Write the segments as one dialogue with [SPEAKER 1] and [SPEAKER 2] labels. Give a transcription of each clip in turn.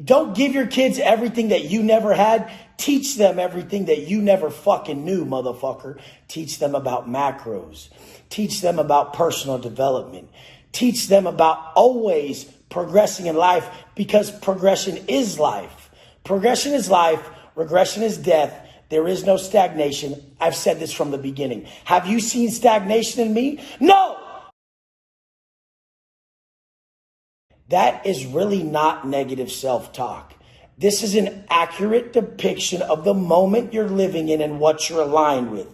[SPEAKER 1] Don't give your kids everything that you never had. Teach them everything that you never fucking knew, motherfucker. Teach them about macros. Teach them about personal development. Teach them about always progressing in life, because progression is life. Progression is life. Regression is death. There is no stagnation. I've said this from the beginning. Have you seen stagnation in me? No! That is really not negative self-talk. This is an accurate depiction of the moment you're living in and what you're aligned with.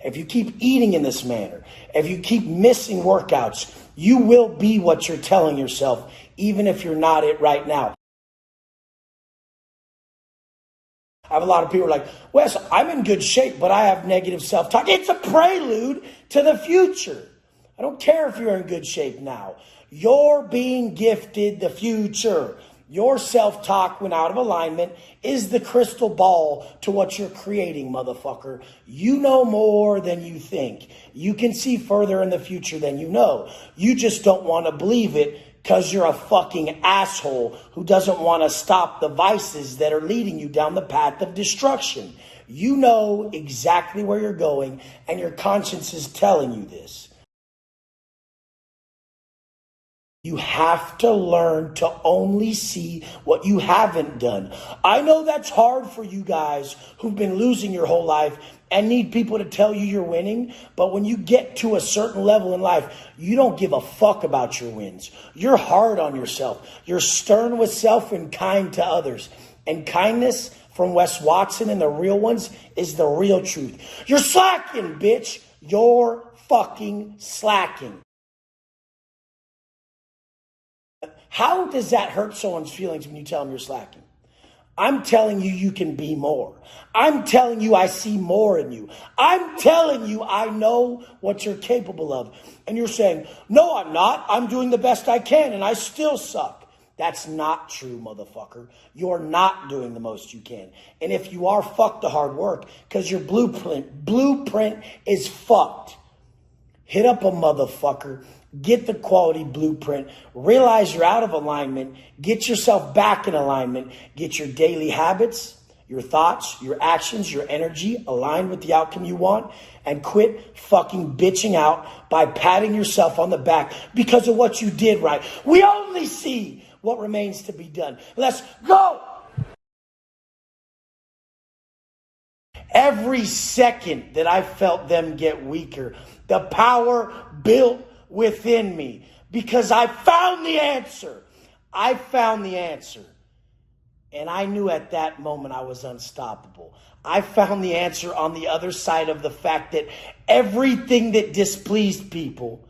[SPEAKER 1] If you keep eating in this manner, if you keep missing workouts, you will be what you're telling yourself, even if you're not it right now. I have a lot of people like, Wes, I'm in good shape, but I have negative self-talk. It's a prelude to the future. I don't care if you're in good shape now. You're being gifted the future. Your self-talk, when out of alignment, is the crystal ball to what you're creating, motherfucker. You know more than you think. You can see further in the future than you know. You just don't want to believe it because you're a fucking asshole who doesn't want to stop the vices that are leading you down the path of destruction. You know exactly where you're going, and your conscience is telling you this. You have to learn to only see what you haven't done. I know that's hard for you guys who've been losing your whole life and need people to tell you you're winning. But when you get to a certain level in life, you don't give a fuck about your wins. You're hard on yourself. You're stern with self and kind to others. And kindness from Wes Watson and the real ones is the real truth. You're slacking, bitch. You're fucking slacking. How does that hurt someone's feelings when you tell them you're slacking? I'm telling you, you can be more. I'm telling you, I see more in you. I'm telling you, I know what you're capable of. And you're saying, no, I'm not. I'm doing the best I can and I still suck. That's not true, motherfucker. You're not doing the most you can. And if you are, fuck the hard work, because your blueprint is fucked. Hit up a motherfucker. Get the quality blueprint. Realize you're out of alignment. Get yourself back in alignment. Get your daily habits, your thoughts, your actions, your energy aligned with the outcome you want. And quit fucking bitching out by patting yourself on the back because of what you did right. We only see what remains to be done. Let's go. Every second that I felt them get weaker, the power built within me, because I found the answer. I found the answer. And I knew at that moment I was unstoppable. I found the answer on the other side of the fact that everything that displeased people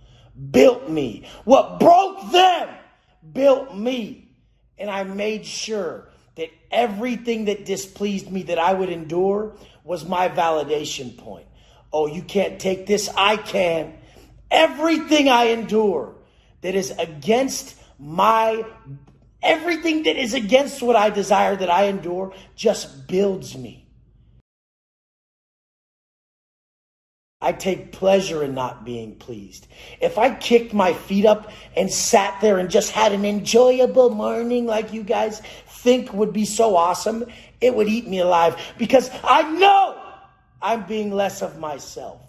[SPEAKER 1] built me. What broke them built me. And I made sure that everything that displeased me that I would endure was my validation point. Oh, you can't take this? I can. Everything I endure that is against everything that is against what I desire that I endure just builds me. I take pleasure in not being pleased. If I kicked my feet up and sat there and just had an enjoyable morning like you guys think would be so awesome, it would eat me alive, because I know I'm being less of myself.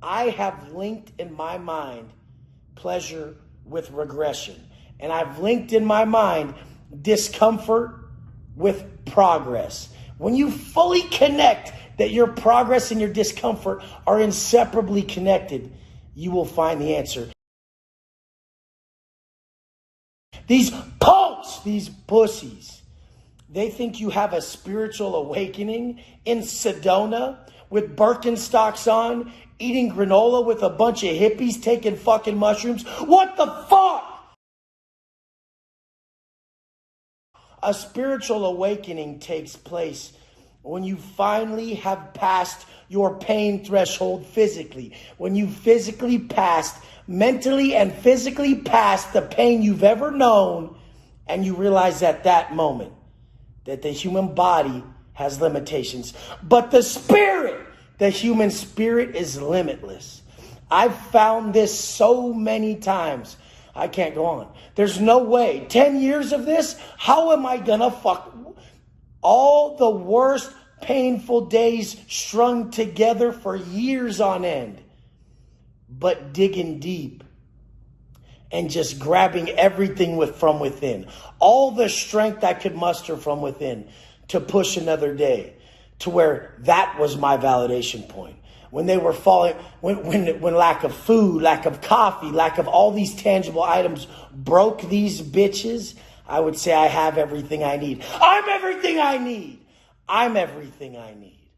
[SPEAKER 1] I have linked in my mind pleasure with regression. And I've linked in my mind discomfort with progress. When you fully connect that your progress and your discomfort are inseparably connected, you will find the answer. These punks, these pussies, they think you have a spiritual awakening in Sedona with Birkenstocks on, eating granola with a bunch of hippies taking fucking mushrooms. What the fuck? A spiritual awakening takes place when you finally have passed your pain threshold physically. When you physically passed, mentally and physically passed the pain you've ever known, and you realize at that moment that the human body has limitations. But the spirit, the human spirit, is limitless. I've found this so many times. I can't go on. There's no way. 10 years of this, how am I gonna fuck all the worst painful days strung together for years on end, but digging deep and just grabbing everything from within, all the strength I could muster from within to push another day, to where that was my validation point. When they were falling, when lack of food, lack of coffee, lack of all these tangible items broke these bitches, I would say I have everything I need. I'm everything I need. I'm everything I need.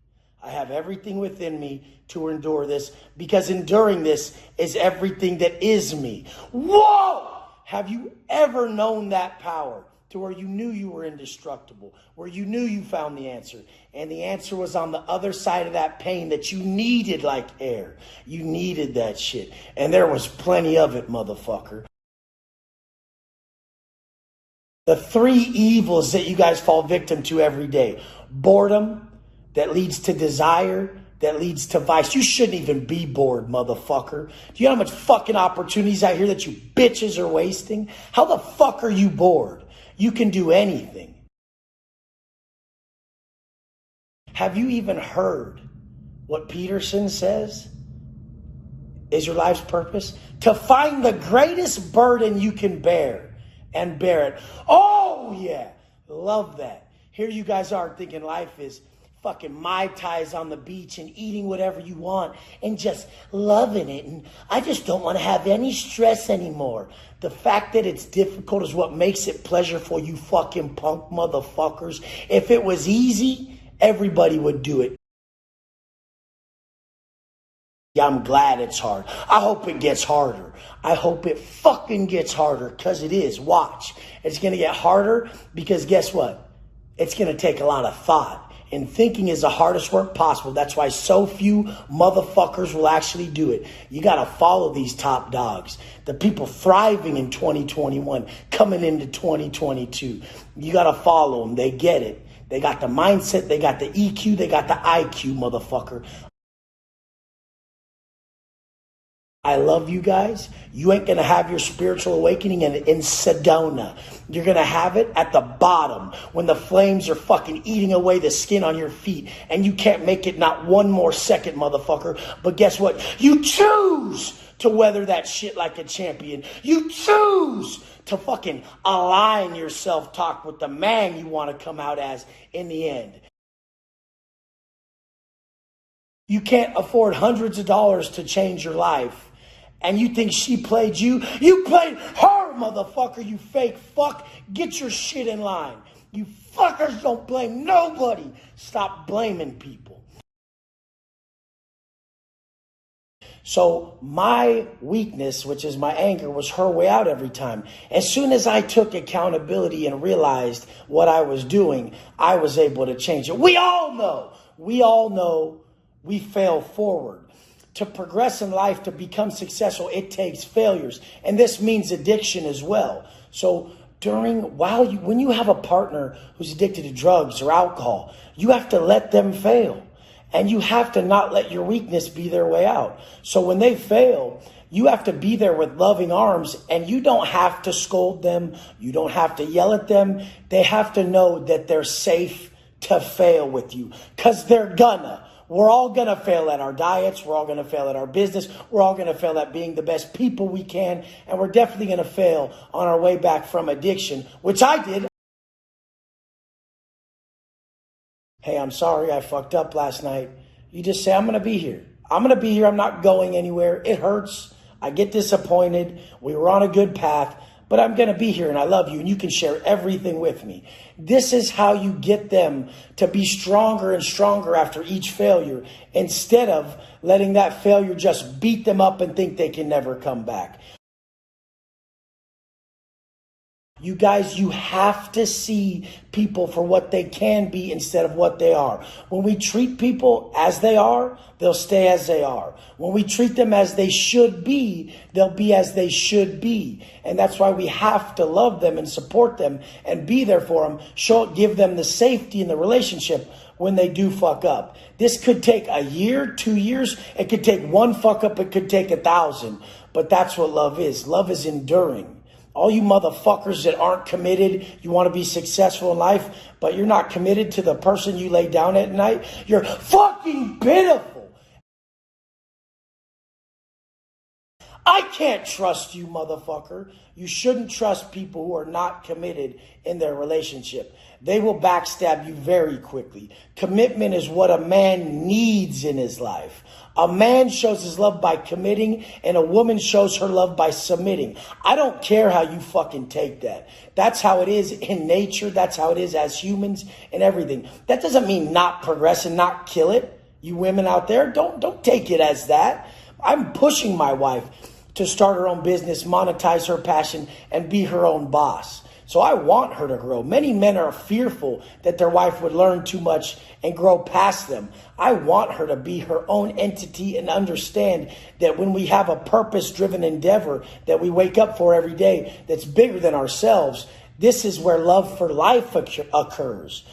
[SPEAKER 1] I have everything within me to endure this, because enduring this is everything that is me. Whoa! Have you ever known that power to where you knew you were indestructible, where you knew you found the answer, and the answer was on the other side of that pain that you needed like air? You needed that shit, and there was plenty of it, motherfucker. The three evils that you guys fall victim to every day: boredom, that leads to desire, that leads to vice. You shouldn't even be bored, motherfucker. Do you know how much fucking opportunities out here that you bitches are wasting? How the fuck are you bored? You can do anything. Have you even heard what Peterson says is your life's purpose? To find the greatest burden you can bear and bear it. Oh yeah, love that. Here you guys are thinking life is fucking Mai Tais on the beach and eating whatever you want and just loving it. And I just don't want to have any stress anymore. The fact that it's difficult is what makes it pleasurable, you fucking punk motherfuckers. If it was easy, everybody would do it. Yeah, I'm glad it's hard. I hope it gets harder. I hope it fucking gets harder, because it is. Watch. It's going to get harder because guess what? It's going to take a lot of thought. And thinking is the hardest work possible. That's why so few motherfuckers will actually do it. You got to follow these top dogs. The people thriving in 2021, coming into 2022. You got to follow them. They get it. They got the mindset. They got the EQ. They got the IQ, motherfucker. I love you guys. You ain't going to have your spiritual awakening in Sedona. You're going to have it at the bottom when the flames are fucking eating away the skin on your feet and you can't make it not one more second, motherfucker. But guess what? You choose to weather that shit like a champion. You choose to fucking align your self-talk with the man you want to come out as in the end. You can't afford hundreds of dollars to change your life. And you think she played you? You played her, motherfucker, you fake fuck. Get your shit in line. You fuckers don't blame nobody. Stop blaming people. So my weakness, which is my anger, was her way out every time. As soon as I took accountability and realized what I was doing, I was able to change it. We all know we fail forward. To progress in life, to become successful, it takes failures. And this means addiction as well. So when you have a partner who's addicted to drugs or alcohol, you have to let them fail. And you have to not let your weakness be their way out. So when they fail, you have to be there with loving arms, and you don't have to scold them. You don't have to yell at them. They have to know that they're safe to fail with you, because they're gonna. We're all going to fail at our diets. We're all going to fail at our business. We're all going to fail at being the best people we can. And we're definitely going to fail on our way back from addiction, which I did. Hey, I'm sorry I fucked up last night. You just say, I'm going to be here. I'm going to be here. I'm not going anywhere. It hurts. I get disappointed. We were on a good path. But I'm going to be here and I love you and you can share everything with me. This is how you get them to be stronger and stronger after each failure, instead of letting that failure just beat them up and think they can never come back. You guys, you have to see people for what they can be instead of what they are. When we treat people as they are, they'll stay as they are. When we treat them as they should be, they'll be as they should be. And that's why we have to love them and support them and be there for them. Give them the safety in the relationship when they do fuck up. This could take a year, 2 years. It could take one fuck up. It could take 1,000. But that's what love is. Love is enduring. All you motherfuckers that aren't committed, you want to be successful in life, but you're not committed to the person you lay down at night, you're fucking pitiful. I can't trust you, motherfucker. You shouldn't trust people who are not committed in their relationship. They will backstab you very quickly. Commitment is what a man needs in his life. A man shows his love by committing, and a woman shows her love by submitting. I don't care how you fucking take that. That's how it is in nature. That's how it is as humans and everything. That doesn't mean not progress and not kill it. You women out there, don't take it as that. I'm pushing my wife to start her own business, monetize her passion, and be her own boss. So I want her to grow. Many men are fearful that their wife would learn too much and grow past them. I want her to be her own entity and understand that when we have a purpose-driven endeavor that we wake up for every day that's bigger than ourselves, this is where love for life occurs.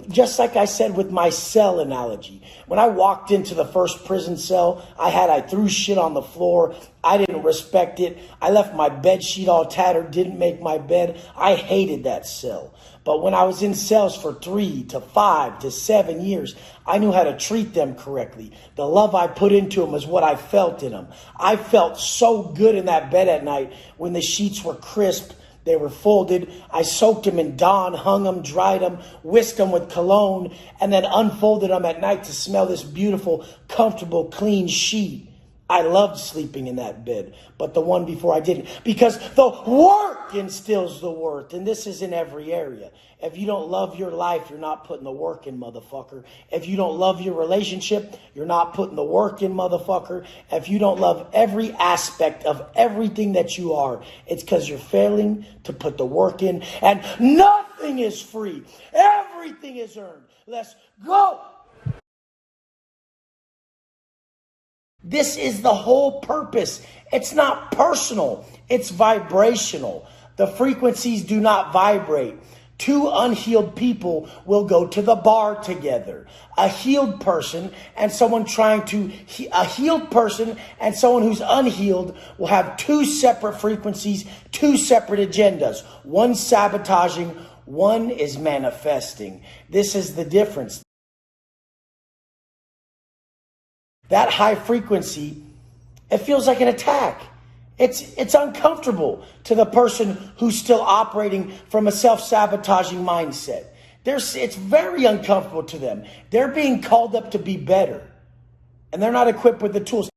[SPEAKER 1] Just like I said with my cell analogy, when I walked into the first prison cell, I threw shit on the floor. I didn't respect it. I left my bed sheet all tattered, didn't make my bed. I hated that cell. But when I was in cells for 3 to 5 to 7 years, I knew how to treat them correctly. The love I put into them is what I felt in them. I felt so good in that bed at night when the sheets were crisp. They were folded. I soaked them in Dawn, hung them, dried them, whisked them with cologne, and then unfolded them at night to smell this beautiful, comfortable, clean sheet. I loved sleeping in that bed, but the one before I didn't, because the work instills the worth, and this is in every area. If you don't love your life, you're not putting the work in, motherfucker. If you don't love your relationship, you're not putting the work in, motherfucker. If you don't love every aspect of everything that you are, it's because you're failing to put the work in, and nothing is free. Everything is earned. Let's go. This is the whole purpose. It's not personal. It's vibrational. The frequencies do not vibrate. Two unhealed people will go to the bar together. A healed person and someone a healed person and someone who's unhealed will have two separate frequencies, two separate agendas. One sabotaging, one is manifesting. This is the difference. That high frequency, it feels like an attack. It's uncomfortable to the person who's still operating from a self-sabotaging mindset. It's very uncomfortable to them. They're being called up to be better, and they're not equipped with the tools.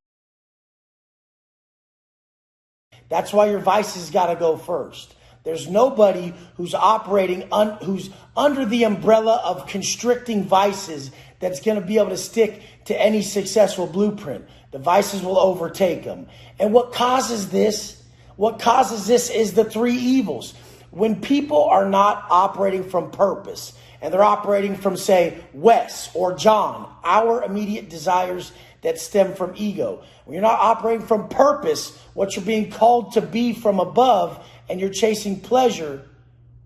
[SPEAKER 1] That's why your vices got to go first. There's nobody who's operating, who's under the umbrella of constricting vices that's going to be able to stick to any successful blueprint. The vices will overtake them. And what causes this? What causes this is the three evils. When people are not operating from purpose and they're operating from, say, Wes or John, our immediate desires that stem from ego. When you're not operating from purpose, what you're being called to be from above, and you're chasing pleasure,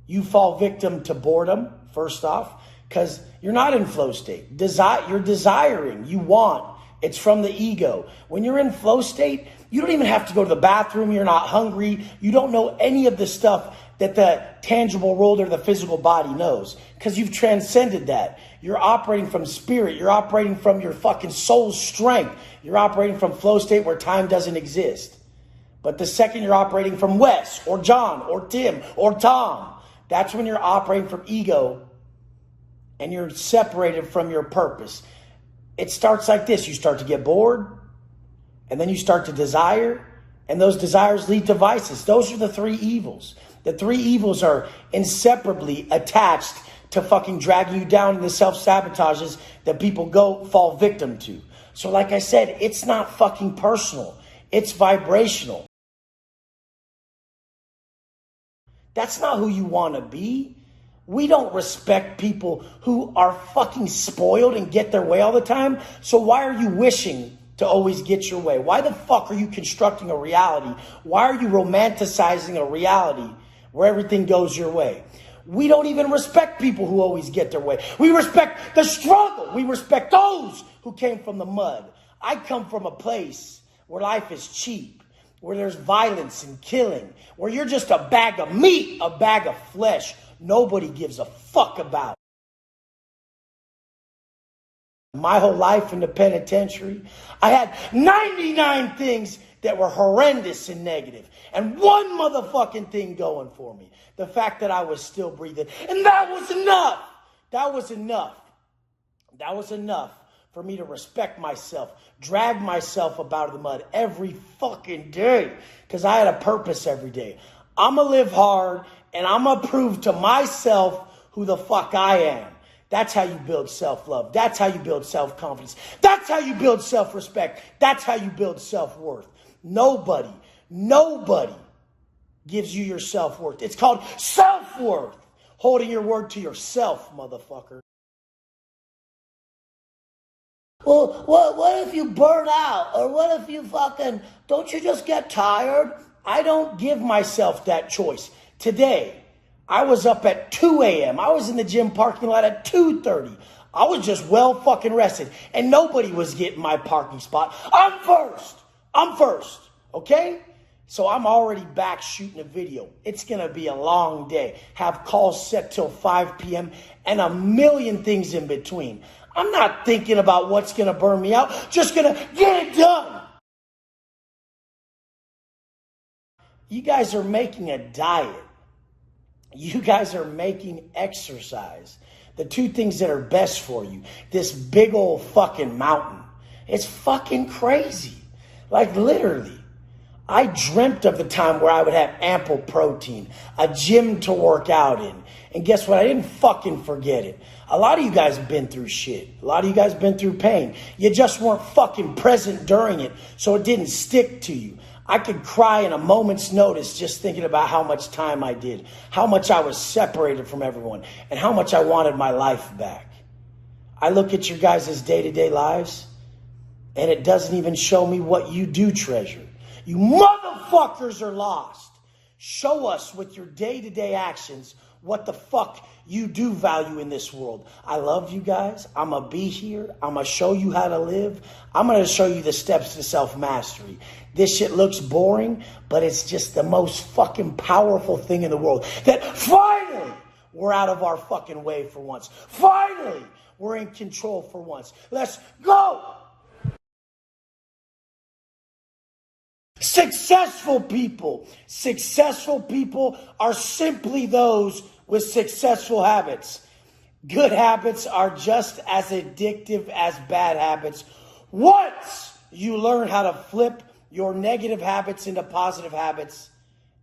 [SPEAKER 1] you fall victim to boredom, first off, because you're not in flow state. You're desiring, you want. It's from the ego. When you're in flow state, you don't even have to go to the bathroom. You're not hungry. You don't know any of the stuff that the tangible world or the physical body knows, because you've transcended that. You're operating from spirit. You're operating from your fucking soul's strength. You're operating from flow state where time doesn't exist. But the second you're operating from Wes or John or Tim or Tom, that's when you're operating from ego and you're separated from your purpose. It starts like this. You start to get bored, and then you start to desire, and those desires lead to vices. Those are the three evils. The three evils are inseparably attached to fucking dragging you down in the self-sabotages that people fall victim to. So like I said, it's not fucking personal. It's vibrational. That's not who you want to be. We don't respect people who are fucking spoiled and get their way all the time. So why are you wishing to always get your way? Why the fuck are you constructing a reality? Why are you romanticizing a reality where everything goes your way? We don't even respect people who always get their way. We respect the struggle. We respect those who came from the mud. I come from a place where life is cheap, where there's violence and killing, where you're just a bag of meat, a bag of flesh nobody gives a fuck about. My whole life in the penitentiary, I had 99 things that were horrendous and negative, and one motherfucking thing going for me. The fact that I was still breathing. And that was enough. That was enough. That was enough for me to respect myself, drag myself up out of the mud every fucking day, because I had a purpose every day. I'm going to live hard, and I'm going to prove to myself who the fuck I am. That's how you build self-love. That's how you build self-confidence. That's how you build self-respect. That's how you build self-worth. Nobody gives you your self-worth. It's called self-worth. Holding your word to yourself, motherfucker. Well, what if you burn out? Or what if you don't you just get tired? I don't give myself that choice. Today, I was up at 2 a.m. I was in the gym parking lot at 2:30. I was just well fucking rested. And nobody was getting my parking spot. I'm first. Okay? So I'm already back shooting a video. It's going to be a long day. Have calls set till 5 p.m. and a million things in between. I'm not thinking about what's going to burn me out. Just going to get it done. You guys are making a diet. You guys are making exercise. The two things that are best for you. This big old fucking mountain. It's fucking crazy. Like literally. I dreamt of the time where I would have ample protein, a gym to work out in. And guess what? I didn't fucking forget it. A lot of you guys have been through shit. A lot of you guys have been through pain. You just weren't fucking present during it, so it didn't stick to you. I could cry in a moment's notice just thinking about how much time I did, how much I was separated from everyone, and how much I wanted my life back. I look at your guys' day-to-day lives, and it doesn't even show me what you do treasure. You motherfuckers are lost. Show us with your day-to-day actions what the fuck you do value in this world. I love you guys. I'm going to be here. I'm going to show you how to live. I'm going to show you the steps to self-mastery. This shit looks boring, but it's just the most fucking powerful thing in the world. That finally we're out of our fucking way for once. Finally we're in control for once. Let's go. Successful people are simply those with successful habits. Good habits are just as addictive as bad habits. Once you learn how to flip your negative habits into positive habits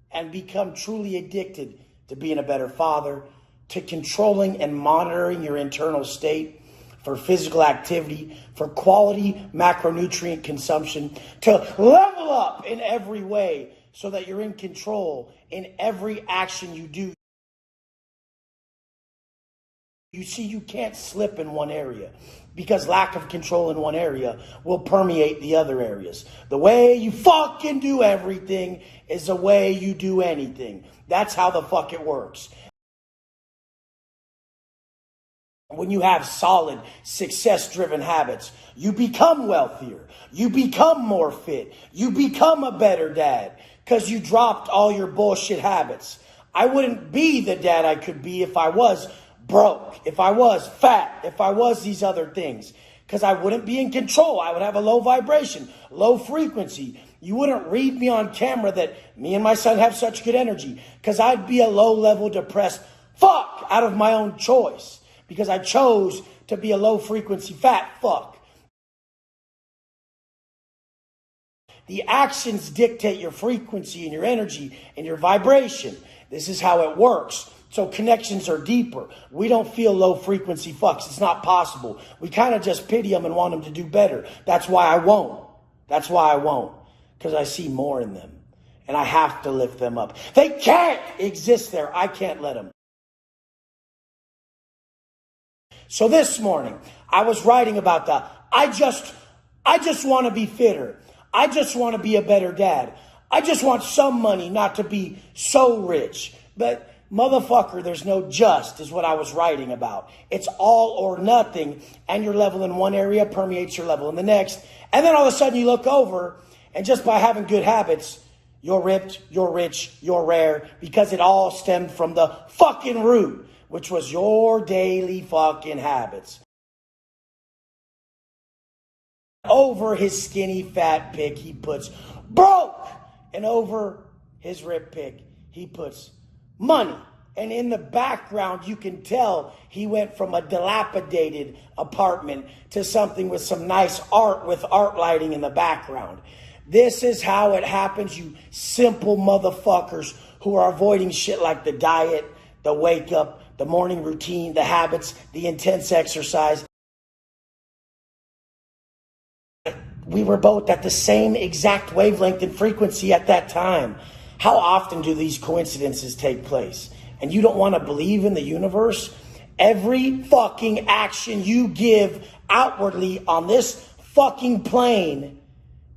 [SPEAKER 1] and become truly addicted to being a better father, to controlling and monitoring your internal state, for physical activity, for quality macronutrient consumption, to level up in every way so that you're in control in every action you do. You see, you can't slip in one area because lack of control in one area will permeate the other areas. The way you fucking do everything is the way you do anything. That's how the fuck it works. When you have solid, success-driven habits, you become wealthier. You become more fit. You become a better dad because you dropped all your bullshit habits. I wouldn't be the dad I could be if I was broke, if I was fat, if I was these other things, because I wouldn't be in control. I would have a low vibration, low frequency. You wouldn't read me on camera that me and my son have such good energy because I'd be a low-level depressed fuck out of my own choice. Because I chose to be a low-frequency fat fuck. The actions dictate your frequency and your energy and your vibration. This is how it works. So connections are deeper. We don't feel low-frequency fucks. It's not possible. We kind of just pity them and want them to do better. That's why I won't. Because I see more in them. And I have to lift them up. They can't exist there. I can't let them. So this morning, I was writing about I just want to be fitter. I just want to be a better dad. I just want some money, not to be so rich. But Motherfucker, there's no just is what I was writing about. It's all or nothing, and your level in one area permeates your level in the next. And then all of a sudden you look over, and just by having good habits, you're ripped, you're rich, you're rare, because it all stemmed from the fucking root, which was your daily fucking habits. Over his skinny fat pick, he puts broke, and over his rip pick, he puts money. And in the background, you can tell he went from a dilapidated apartment to something with some nice art with art lighting in the background. This is how it happens, you simple motherfuckers who are avoiding shit like the diet, the wake up, the morning routine, the habits, the intense exercise. We were both at the same exact wavelength and frequency at that time. How often do these coincidences take place? And you don't want to believe in the universe? Every fucking action you give outwardly on this fucking plane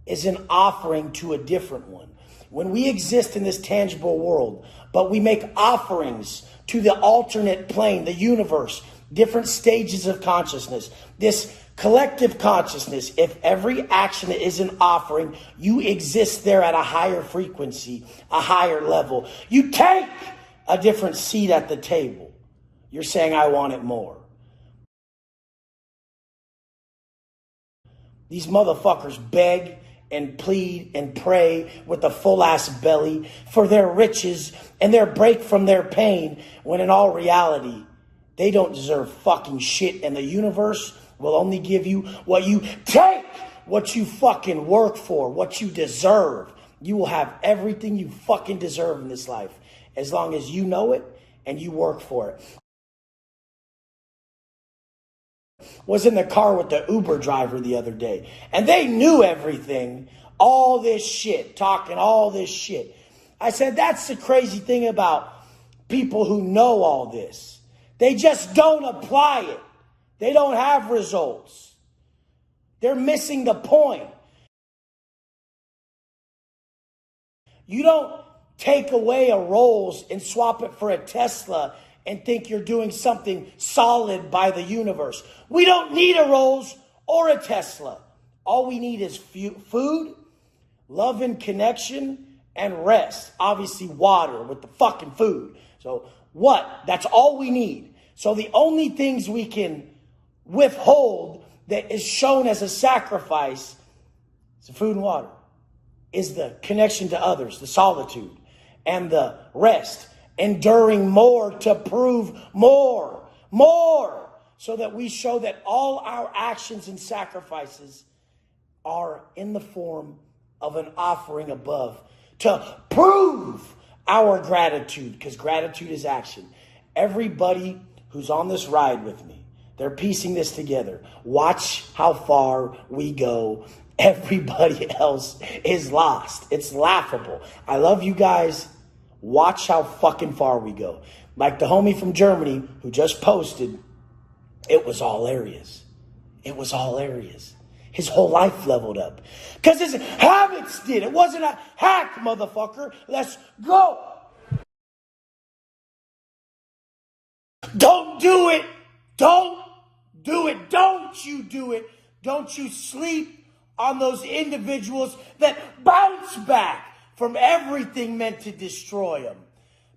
[SPEAKER 1] is an offering to a different one. When we exist in this tangible world, but we make offerings to the alternate plane, the universe, different stages of consciousness, this collective consciousness, if every action is an offering, you exist there at a higher frequency, a higher level. You take a different seat at the table. You're saying, I want it more. These motherfuckers beg and plead and pray with a full ass belly for their riches and their break from their pain, when in all reality, they don't deserve fucking shit, and the universe will only give you what you take, what you fucking work for, what you deserve. You will have everything you fucking deserve in this life, as long as you know it and you work for it. Was in the car with the Uber driver the other day, and they knew everything, all this shit, talking all this shit. I said, that's the crazy thing about people who know all this. They just don't apply it. They don't have results. They're missing the point. You don't take away a Rolls and swap it for a Tesla and think you're doing something solid by the universe. We don't need a Rolls or a Tesla. All we need is food, love and connection, and rest. Obviously water with the fucking food. So what? That's all we need. So the only things we can withhold that is shown as a sacrifice is the food and water, is the connection to others, the solitude, and the rest. Enduring more to prove more, so that we show that all our actions and sacrifices are in the form of an offering above to prove our gratitude, because gratitude is action. Everybody who's on this ride with me, they're piecing this together. Watch how far we go. Everybody else is lost. It's laughable. I love you guys. Watch how fucking far we go. Like the homie from Germany who just posted, it was all areas. It was all areas. His whole life leveled up. Because his habits did. It wasn't a hack, motherfucker. Let's go. Don't do it. Don't do it. Don't you do it. Don't you sleep on those individuals that bounce back from everything meant to destroy them.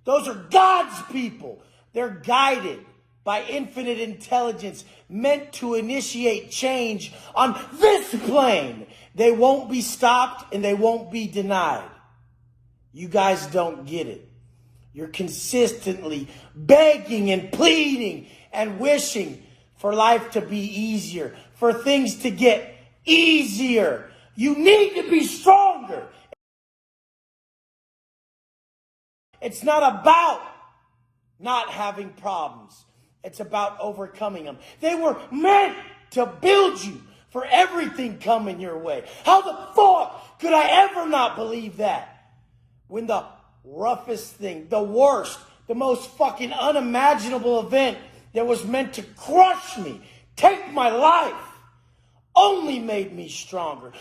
[SPEAKER 1] Those are God's people. They're guided by infinite intelligence, meant to initiate change on this plane. They won't be stopped and they won't be denied. You guys don't get it. You're consistently begging and pleading and wishing for life to be easier, for things to get easier. You need to be stronger. It's not about not having problems. It's about overcoming them. They were meant to build you for everything coming your way. How the fuck could I ever not believe that? When the roughest thing, the worst, the most fucking unimaginable event that was meant to crush me, take my life, only made me stronger.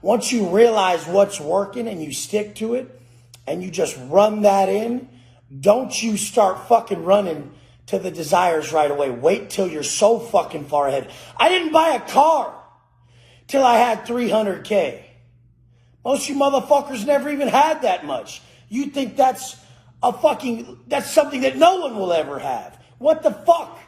[SPEAKER 1] Once you realize what's working and you stick to it, and you just run that in, don't you start fucking running to the desires right away. Wait till you're so fucking far ahead. I didn't buy a car till I had 300K. Most of you motherfuckers never even had that much. You think that's something that no one will ever have. What the fuck?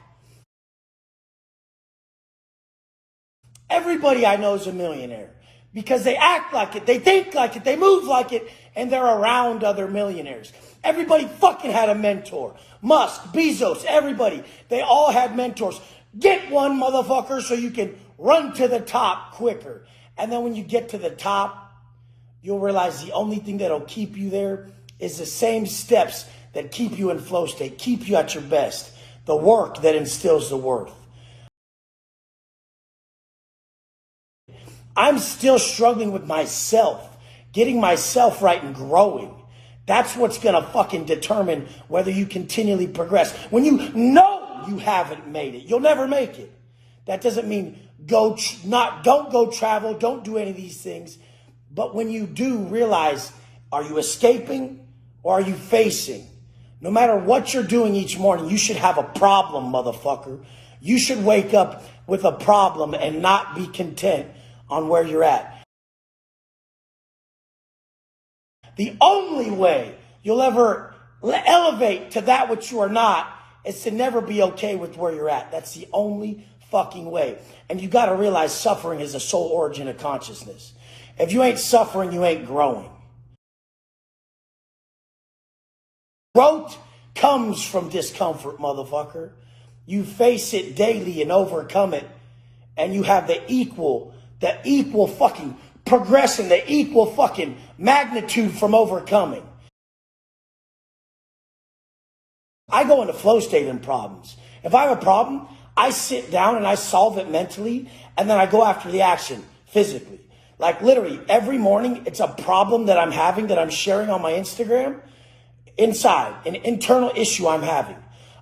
[SPEAKER 1] Everybody I know is a millionaire because they act like it, they think like it, they move like it, and they're around other millionaires. Everybody fucking had a mentor. Musk, Bezos, everybody. They all had mentors. Get one, motherfucker, so you can run to the top quicker. And then when you get to the top, you'll realize the only thing that'll keep you there is the same steps that keep you in flow state, keep you at your best. The work that instills the worth. I'm still struggling with myself, getting myself right and growing. That's what's going to fucking determine whether you continually progress. When you know you haven't made it, you'll never make it. That doesn't mean don't go travel, don't do any of these things. But when you do, realize, are you escaping or are you facing? No matter what you're doing each morning, you should have a problem, motherfucker. You should wake up with a problem and not be content on where you're at. The only way you'll ever elevate to that which you are not is to never be okay with where you're at. That's the only fucking way. And you got to realize suffering is the sole origin of consciousness. If you ain't suffering, you ain't growing. Growth comes from discomfort, motherfucker. You face it daily and overcome it, and you have the equal fucking progression, the equal fucking magnitude from overcoming. I go into flow state in problems. If I have a problem, I sit down and I solve it mentally, and then I go after the action physically. Like literally every morning, it's a problem that I'm having that I'm sharing on my Instagram. Inside, an internal issue I'm having.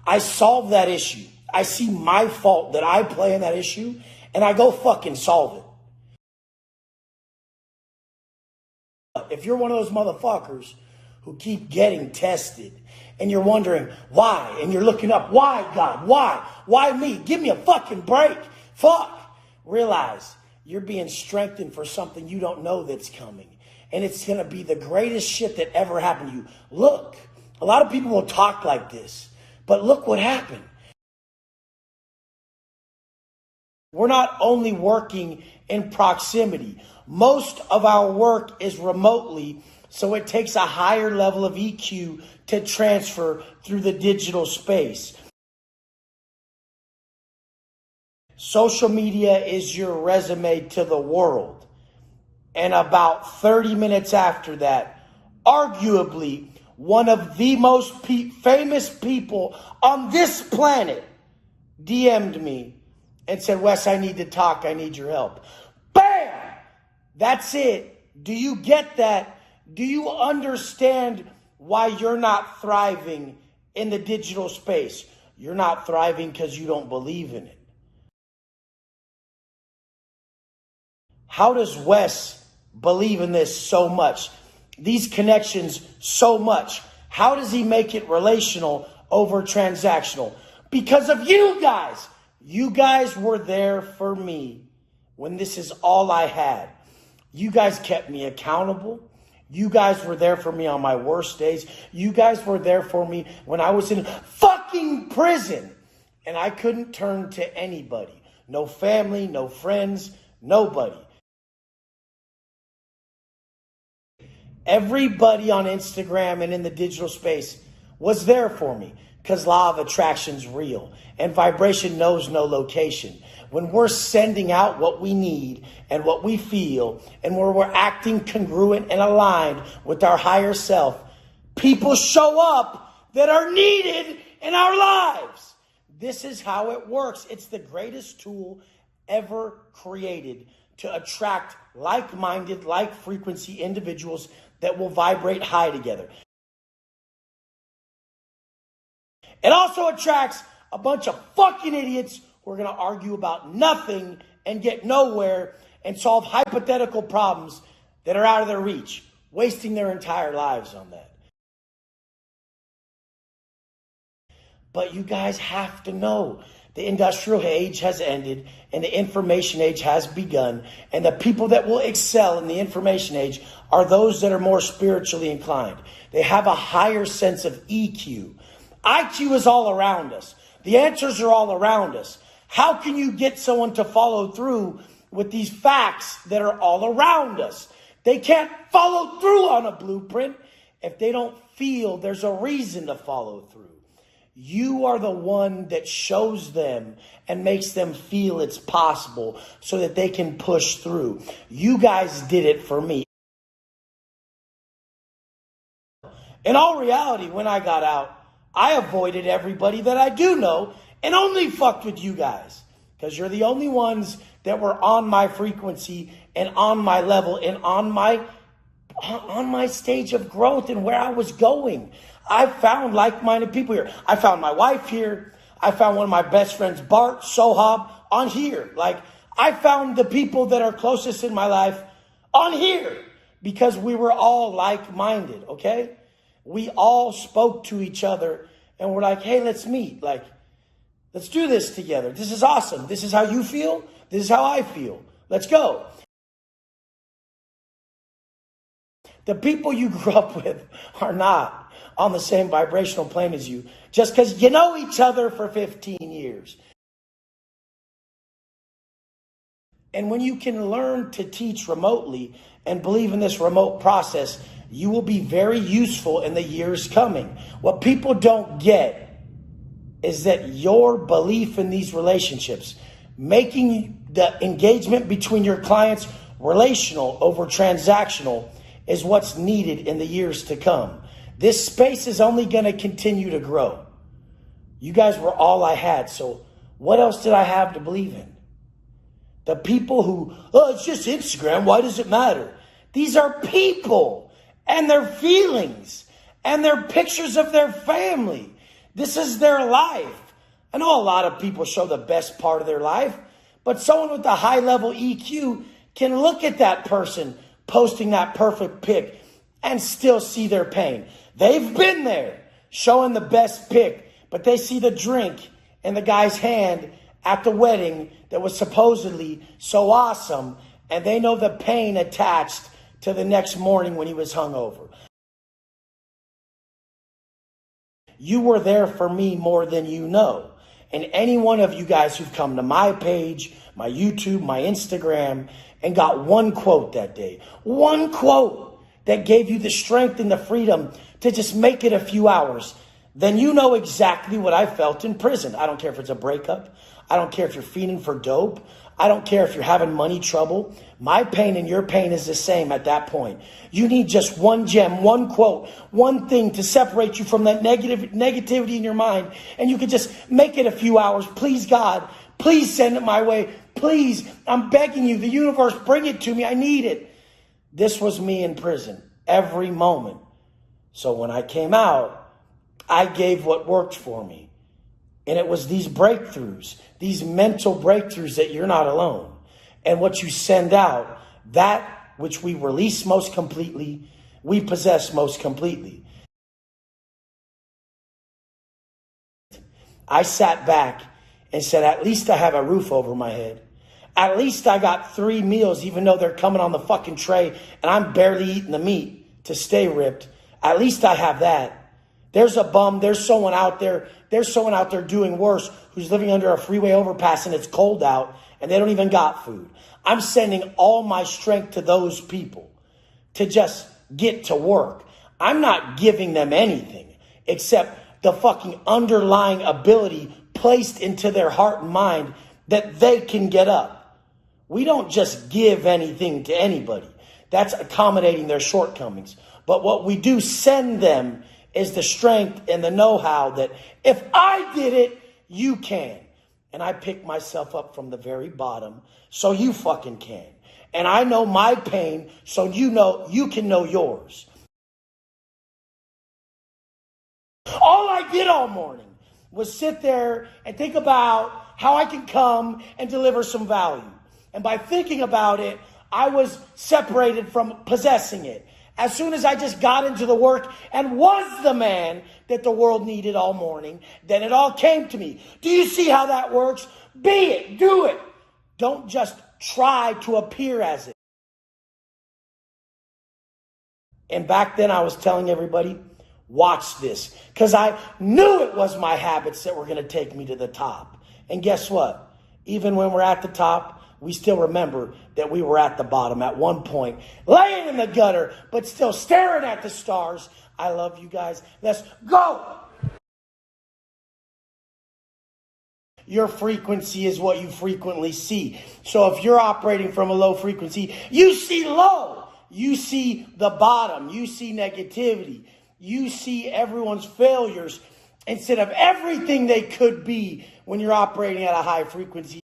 [SPEAKER 1] I solve that issue. I see my fault that I play in that issue, and I go fucking solve it. If you're one of those motherfuckers who keep getting tested, and you're wondering why, and you're looking up, why God, why? Why me? Give me a fucking break. Fuck. Realize you're being strengthened for something you don't know that's coming. And it's going to be the greatest shit that ever happened to you. Look, a lot of people will talk like this, but look what happened. We're not only working in proximity. Most of our work is remotely, so it takes a higher level of EQ to transfer through the digital space. Social media is your resume to the world. And about 30 minutes after that, arguably one of the most famous people on this planet DM'd me and said, Wes, I need to talk. I need your help. Bam! That's it. Do you get that? Do you understand why you're not thriving in the digital space? You're not thriving because you don't believe in it. How does Wes believe in this so much? These connections so much. How does he make it relational over transactional? Because of you guys. You guys were there for me when this is all I had. You guys kept me accountable. You guys were there for me on my worst days. You guys were there for me when I was in fucking prison and I couldn't turn to anybody. No family, no friends, nobody. Everybody on Instagram and in the digital space was there for me because law of attraction's real and vibration knows no location. When we're sending out what we need and what we feel and where we're acting congruent and aligned with our higher self, people show up that are needed in our lives. This is how it works. It's the greatest tool ever created to attract like-minded, like-frequency individuals that will vibrate high together. It also attracts a bunch of fucking idiots who are going to argue about nothing and get nowhere and solve hypothetical problems that are out of their reach. wasting their entire lives on that. But you guys have to know the industrial age has ended and the information age has begun. And the people that will excel in the information age are those that are more spiritually inclined. They have a higher sense of EQ. IQ is all around us. The answers are all around us. How can you get someone to follow through with these facts that are all around us? They can't follow through on a blueprint if they don't feel there's a reason to follow through. You are the one that shows them and makes them feel it's possible so that they can push through. You guys did it for me. In all reality, when I got out, I avoided everybody that I do know and only fucked with you guys because you're the only ones that were on my frequency and on my level and on my stage of growth and where I was going. I found like-minded people here. I found my wife here. I found one of my best friends, Bart Sohab, on here. Like, I found the people that are closest in my life on here because we were all like-minded, okay? We all spoke to each other and we're like, hey, let's meet. Like, let's do this together. This is awesome. This is how you feel. This is how I feel. Let's go. The people you grew up with are not on the same vibrational plane as you just because you know each other for 15 years. And when you can learn to teach remotely and believe in this remote process, you will be very useful in the years coming. What people don't get is that your belief in these relationships, making the engagement between your clients relational over transactional, is what's needed in the years to come. This space is only going to continue to grow. You guys were all I had, so what else did I have to believe in? The people who, oh, it's just Instagram, why does it matter? These are people and their feelings and their pictures of their family. This is their life. I know a lot of people show the best part of their life, but someone with a high level EQ can look at that person posting that perfect pic and still see their pain. They've been there showing the best pic, but they see the drink in the guy's hand at the wedding that was supposedly so awesome, and they know the pain attached to the next morning when he was hungover. You were there for me more than you know. And any one of you guys who've come to my page, my YouTube, my Instagram, and got one quote that day, one quote that gave you the strength and the freedom to just make it a few hours, then you know exactly what I felt in prison. I don't care if it's a breakup. I don't care if you're feeding for dope. I don't care if you're having money trouble. My pain and your pain is the same at that point. You need just one gem, one quote, one thing to separate you from that negativity in your mind. And you can just make it a few hours. Please, God, please send it my way. Please, I'm begging you, the universe, bring it to me. I need it. This was me in prison every moment. So when I came out, I gave what worked for me. And it was these breakthroughs, these mental breakthroughs that you're not alone. And what you send out, that which we release most completely, we possess most completely. I sat back and said, at least I have a roof over my head. At least I got 3 meals, even though they're coming on the fucking tray and I'm barely eating the meat to stay ripped. At least I have that. There's a bum. There's someone out there. There's someone out there doing worse who's living under a freeway overpass and it's cold out and they don't even got food. I'm sending all my strength to those people to just get to work. I'm not giving them anything except the fucking underlying ability placed into their heart and mind that they can get up. We don't just give anything to anybody. That's accommodating their shortcomings. But what we do send them is the strength and the know-how that if I did it, you can. And I pick myself up from the very bottom so you fucking can. And I know my pain so you know you can know yours. All I did all morning was sit there and think about how I can come and deliver some value. And by thinking about it, I was separated from possessing it. As soon as I just got into the work and was the man that the world needed all morning, then it all came to me. Do you see how that works? Be it. Do it. Don't just try to appear as it. And back then I was telling everybody, watch this. Because I knew it was my habits that were going to take me to the top. And guess what? Even when we're at the top, we still remember that we were at the bottom at one point, laying in the gutter, but still staring at the stars. I love you guys. Let's go. Your frequency is what you frequently see. So if you're operating from a low frequency, you see low. You see the bottom. You see negativity. You see everyone's failures instead of everything they could be when you're operating at a high frequency.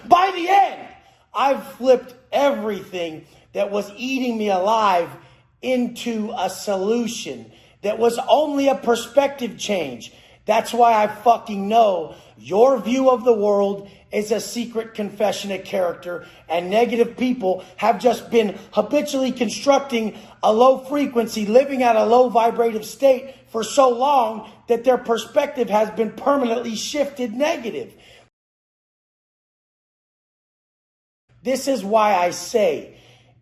[SPEAKER 1] By the end, I've flipped everything that was eating me alive into a solution that was only a perspective change. That's why I fucking know your view of the world is a secret confession of character, and negative people have just been habitually constructing a low frequency, living at a low vibrative state for so long that their perspective has been permanently shifted negative. This is why I say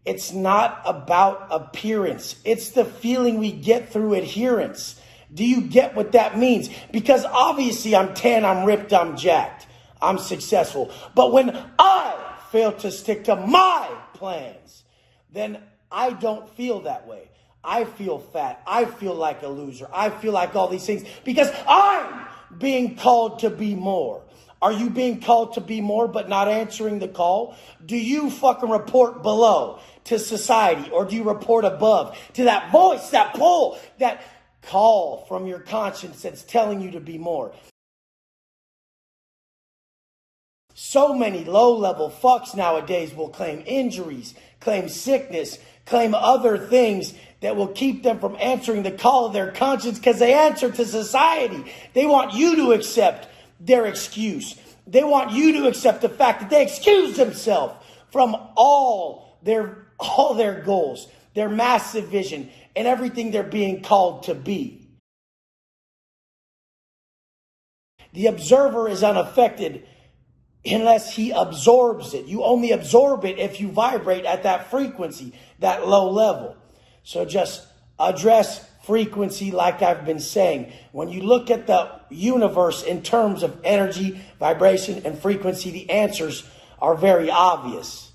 [SPEAKER 1] it's not about appearance. It's the feeling we get through adherence. Do you get what that means? Because obviously I'm tan, I'm ripped, I'm jacked, I'm successful. But when I fail to stick to my plans, then I don't feel that way. I feel fat. I feel like a loser. I feel like all these things because I'm being called to be more. Are you being called to be more but not answering the call? Do you fucking report below to society, or do you report above to that voice, that pull, that call from your conscience that's telling you to be more? So many low-level fucks nowadays will claim injuries, claim sickness, claim other things that will keep them from answering the call of their conscience because they answer to society. They want you to accept their excuse. They want you to accept the fact that they excuse themselves from all their goals, their massive vision, and everything they're being called to be. The observer is unaffected unless he absorbs it. You only absorb it if you vibrate at that frequency, that low level. So just address frequency like I've been saying. When you look at the universe in terms of energy, vibration, and frequency, the answers are very obvious.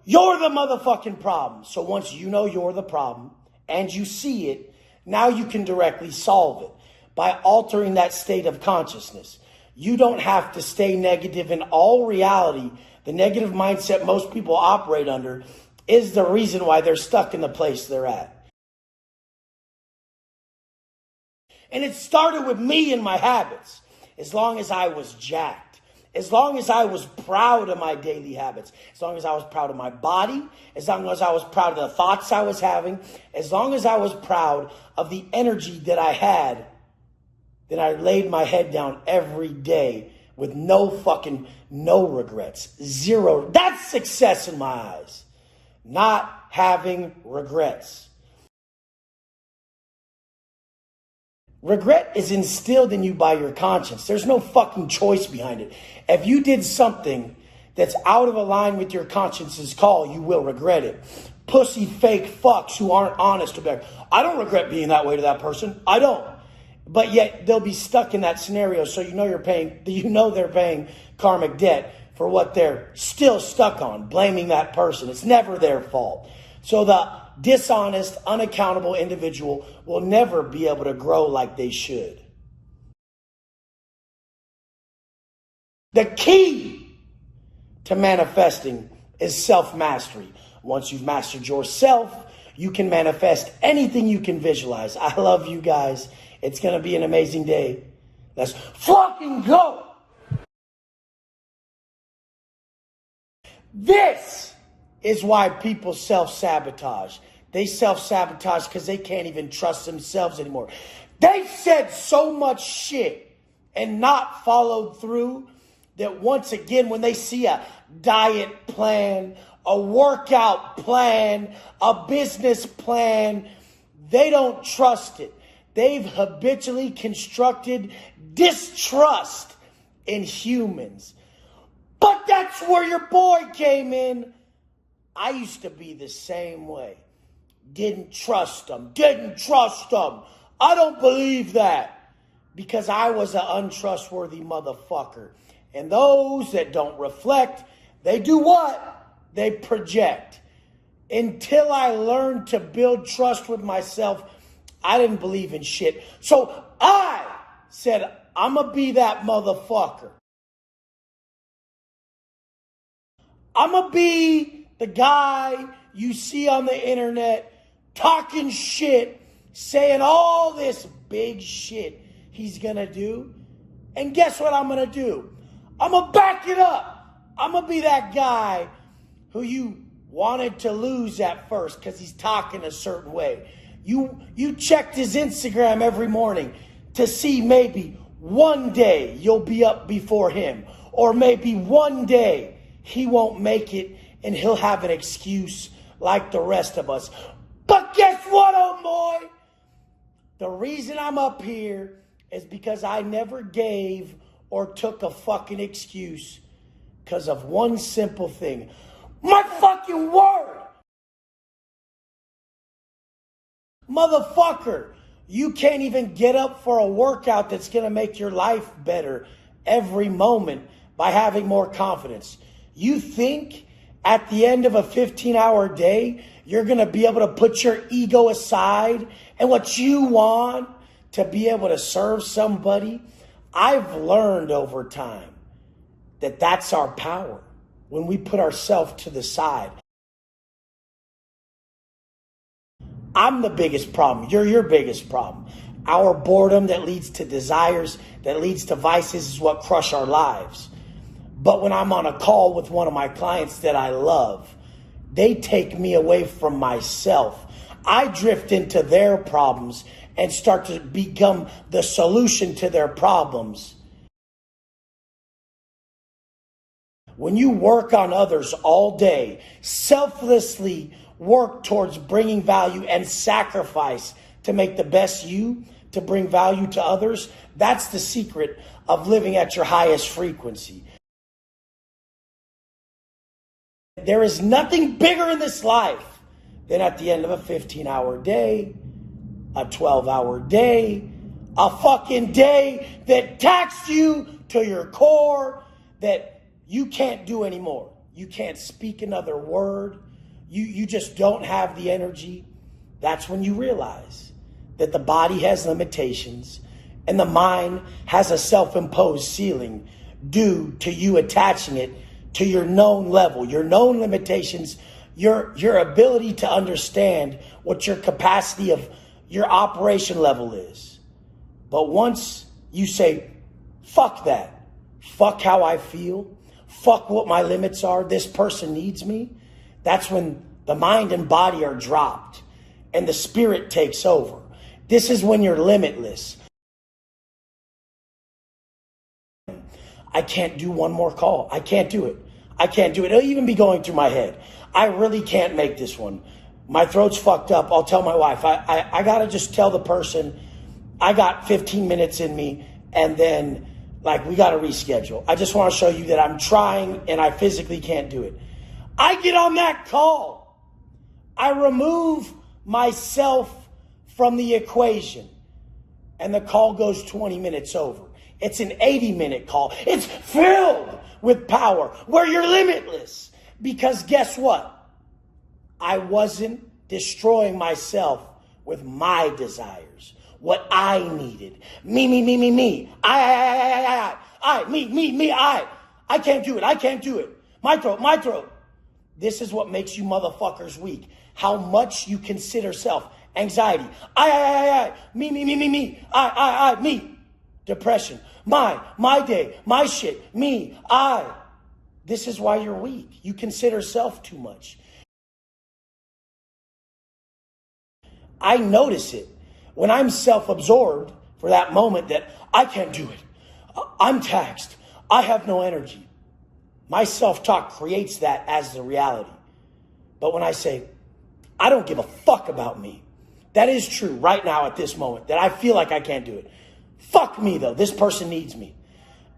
[SPEAKER 1] You're the motherfucking problem. So once you know you're the problem and you see it, now you can directly solve it by altering that state of consciousness. You don't have to stay negative. In all reality, the negative mindset most people operate under is the reason why they're stuck in the place they're at. And it started with me and my habits. As long as I was jacked, as long as I was proud of my daily habits, as long as I was proud of my body, as long as I was proud of the thoughts I was having, as long as I was proud of the energy that I had, then I laid my head down every day with no regrets. Zero. That's success in my eyes. Not having regrets. Regret is instilled in you by your conscience. There's no fucking choice behind it. If you did something that's out of line with your conscience's call, you will regret it. Pussy fake fucks who aren't honest about it. I don't regret being that way to that person. I don't. But yet they'll be stuck in that scenario. So they're paying karmic debt for what they're still stuck on, blaming that person. It's never their fault. So the dishonest, unaccountable individual will never be able to grow like they should. The key to manifesting is self-mastery. Once you've mastered yourself, you can manifest anything you can visualize. I love you guys. It's going to be an amazing day. Let's fucking go. This is why people self-sabotage. They self-sabotage because they can't even trust themselves anymore. They've said so much shit and not followed through that once again, when they see a diet plan, a workout plan, a business plan, they don't trust it. They've habitually constructed distrust in humans. But that's where your boy came in. I used to be the same way. Didn't trust them. I don't believe that. Because I was an untrustworthy motherfucker. And those that don't reflect, they do what? They project. Until I learned to build trust with myself, I didn't believe in shit. So I said, I'm going to be that motherfucker. I'm going to be the guy you see on the internet talking shit, saying all this big shit he's going to do. And guess what I'm going to do? I'm going to back it up. I'm going to be that guy who you wanted to lose at first because he's talking a certain way. You checked his Instagram every morning to see maybe one day you'll be up before him. Or maybe one day he won't make it and he'll have an excuse like the rest of us. But guess what, oh boy? The reason I'm up here is because I never gave or took a fucking excuse because of one simple thing. My fucking word! Motherfucker, you can't even get up for a workout that's going to make your life better every moment by having more confidence. You think at the end of a 15-hour day, you're going to be able to put your ego aside and what you want to be able to serve somebody? I've learned over time that that's our power when we put ourselves to the side. I'm the biggest problem. You're your biggest problem. Our boredom that leads to desires, that leads to vices is what crush our lives. But when I'm on a call with one of my clients that I love, they take me away from myself. I drift into their problems and start to become the solution to their problems. When you work on others all day, selflessly work towards bringing value and sacrifice to make the best you, to bring value to others, that's the secret of living at your highest frequency. There is nothing bigger in this life than at the end of a 15-hour day, a 12-hour day, a fucking day that taxed you to your core, that you can't do anymore. You can't speak another word. You just don't have the energy. That's when you realize that the body has limitations and the mind has a self-imposed ceiling due to you attaching it to your known level, your known limitations, your ability to understand what your capacity of your operation level is. But once you say, fuck that, fuck how I feel, fuck what my limits are, this person needs me, that's when the mind and body are dropped and the spirit takes over. This is when you're limitless. I can't do one more call. I can't do it. I can't do it. It'll even be going through my head. I really can't make this one. My throat's fucked up. I'll tell my wife. I got to just tell the person I got 15 minutes in me and then we got to reschedule. I just want to show you that I'm trying and I physically can't do it. I get on that call. I remove myself from the equation and the call goes 20 minutes over. It's an 80-minute call. It's filled with power where you're limitless. Because guess what? I wasn't destroying myself with my desires, what I needed. Me. I. I can't do it. I can't do it. My throat. This is what makes you motherfuckers weak. How much you consider self. Anxiety. I. Me. I. Me. Depression. My day. My shit. Me. I. This is why you're weak. You consider self too much. I notice it when I'm self-absorbed for that moment that I can't do it. I'm taxed. I have no energy. My self-talk creates that as the reality. But when I say, I don't give a fuck about me, that is true right now at this moment, that I feel like I can't do it. Fuck me though, this person needs me.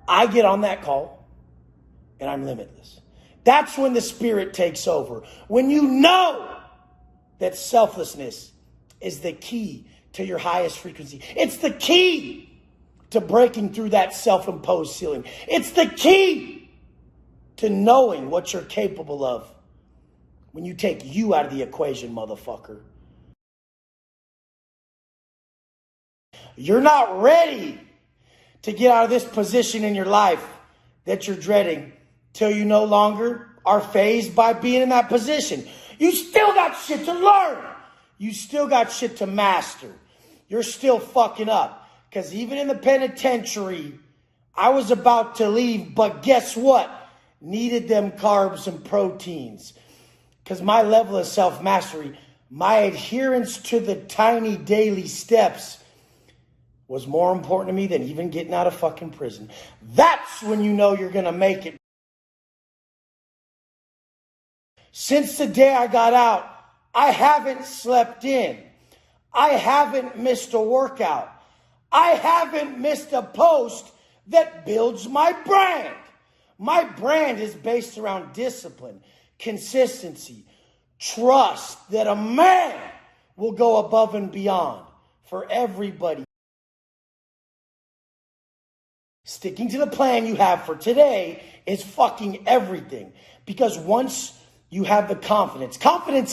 [SPEAKER 1] I get on that call and I'm limitless. That's when the spirit takes over. When you know that selflessness is the key to your highest frequency. It's the key to breaking through that self-imposed ceiling. It's the key to knowing what you're capable of when you take you out of the equation, motherfucker. You're not ready to get out of this position in your life that you're dreading till you no longer are fazed by being in that position. You still got shit to learn. You still got shit to master. You're still fucking up. Because even in the penitentiary, I was about to leave, but guess what? Needed them carbs and proteins. Because my level of self-mastery, my adherence to the tiny daily steps was more important to me than even getting out of fucking prison. That's when you know you're going to make it. Since the day I got out, I haven't slept in. I haven't missed a workout. I haven't missed a post that builds my brand. My brand is based around discipline, consistency, trust that a man will go above and beyond for everybody. Sticking to the plan you have for today is fucking everything. Because once you have the confidence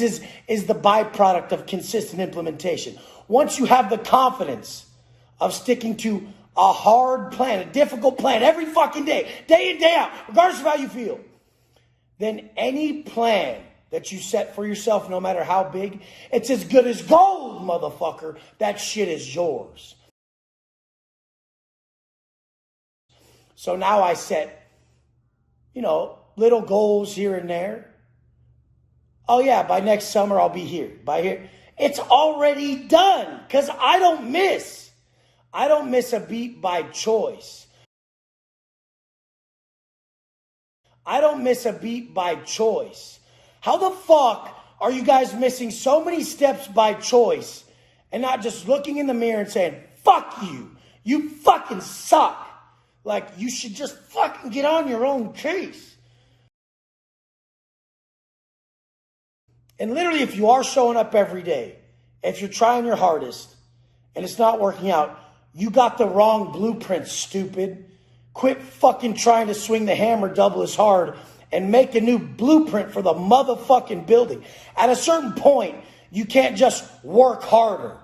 [SPEAKER 1] is the byproduct of consistent implementation. Once you have the confidence of sticking to a hard plan, a difficult plan every fucking day in, day out, regardless of how you feel, then any plan that you set for yourself, no matter how big, it's as good as gold, motherfucker. That shit is yours. So now I set, little goals here and there. Oh yeah, by next summer I'll be here. By here. It's already done because I don't miss. I don't miss a beat by choice. I don't miss a beat by choice. How the fuck are you guys missing so many steps by choice and not just looking in the mirror and saying, fuck you. You fucking suck. Like you should just fucking get on your own case. And literally, if you are showing up every day, if you're trying your hardest and it's not working out, you got the wrong blueprint, stupid. Quit fucking trying to swing the hammer double as hard and make a new blueprint for the motherfucking building. At a certain point, you can't just work harder.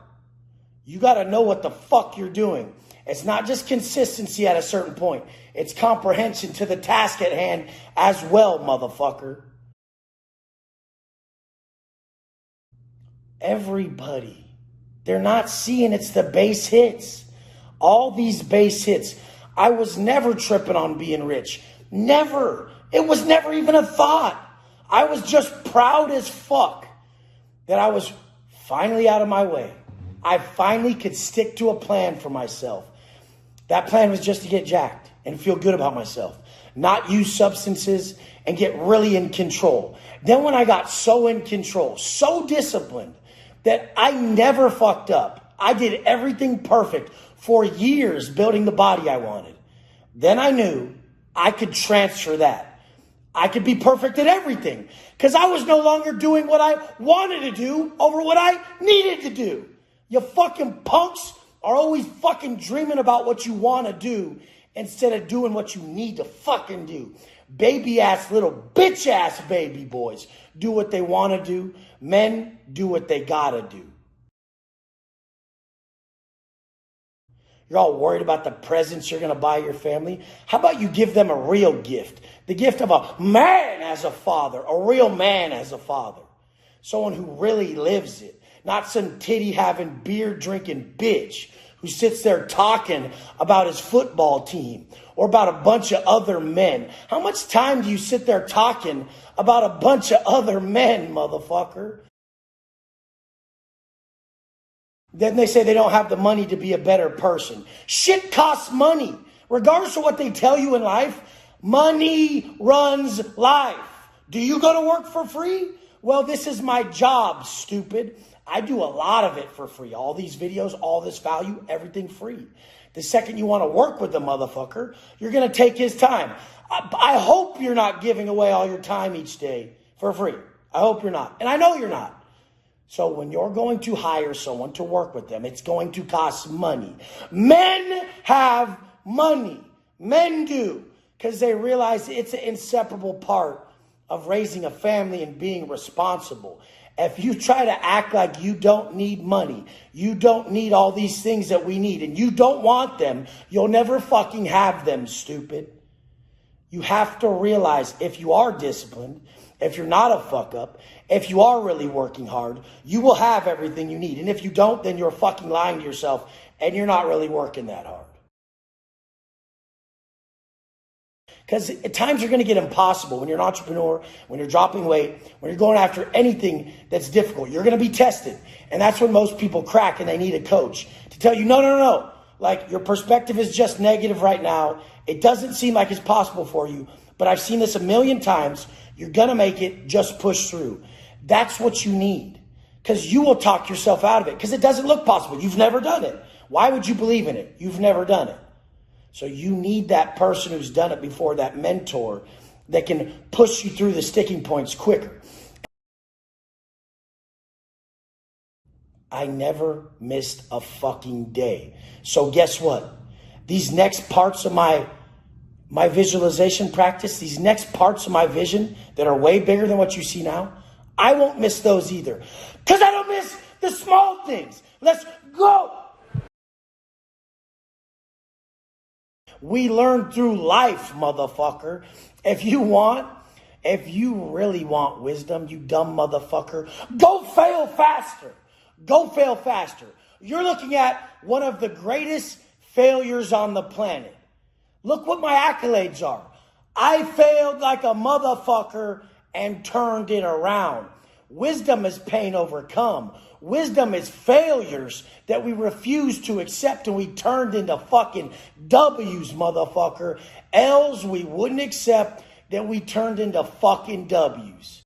[SPEAKER 1] You got to know what the fuck you're doing. It's not just consistency at a certain point. It's comprehension to the task at hand as well, motherfucker. Everybody. They're not seeing it's the base hits. All these base hits. I was never tripping on being rich. Never. It was never even a thought. I was just proud as fuck that I was finally out of my way. I finally could stick to a plan for myself. That plan was just to get jacked and feel good about myself. Not use substances and get really in control. Then when I got so in control, so disciplined, that I never fucked up. I did everything perfect for years building the body I wanted. Then I knew I could transfer that. I could be perfect at everything because I was no longer doing what I wanted to do over what I needed to do. You fucking punks are always fucking dreaming about what you want to do instead of doing what you need to fucking do. Baby ass little bitch ass baby boys do what they want to do. Men do what they gotta do. You're all worried about the presents you're going to buy your family. How about you give them a real gift? The gift of a man as a father, a real man as a father. Someone who really lives it. Not some titty-having, beer-drinking bitch who sits there talking about his football team or about a bunch of other men. How much time do you sit there talking about a bunch of other men, motherfucker? Then they say they don't have the money to be a better person. Shit costs money. Regardless of what they tell you in life, money runs life. Do you go to work for free? Well, this is my job, stupid. I do a lot of it for free. All these videos, all this value, everything free. The second you want to work with the motherfucker, you're going to take his time. I hope you're not giving away all your time each day for free. I hope you're not. And I know you're not. So when you're going to hire someone to work with them, it's going to cost money. Men have money. Men do. Because they realize it's an inseparable part of raising a family and being responsible. If you try to act like you don't need money, you don't need all these things that we need, and you don't want them, you'll never fucking have them, stupid. You have to realize if you are disciplined, if you're not a fuck up, if you are really working hard, you will have everything you need. And if you don't, then you're fucking lying to yourself and you're not really working that hard. Because times are going to get impossible when you're an entrepreneur, when you're dropping weight, when you're going after anything that's difficult. You're going to be tested. And that's when most people crack and they need a coach to tell you, no. Like, your perspective is just negative right now. It doesn't seem like it's possible for you. But I've seen this a million times. You're going to make it. Just push through. That's what you need. Because you will talk yourself out of it. Because it doesn't look possible. You've never done it. Why would you believe in it? You've never done it. So you need that person who's done it before, that mentor that can push you through the sticking points quicker. I never missed a fucking day. So guess what? These next parts of my visualization practice, these next parts of my vision that are way bigger than what you see now, I won't miss those either. Because I don't miss the small things. Let's go. We learn through life, motherfucker. If you really want wisdom, you dumb motherfucker, go fail faster. Go fail faster. You're looking at one of the greatest failures on the planet. Look what my accolades are. I failed like a motherfucker and turned it around. Wisdom is pain overcome. Wisdom is failures that we refuse to accept and we turned into fucking W's, motherfucker. L's we wouldn't accept that we turned into fucking W's.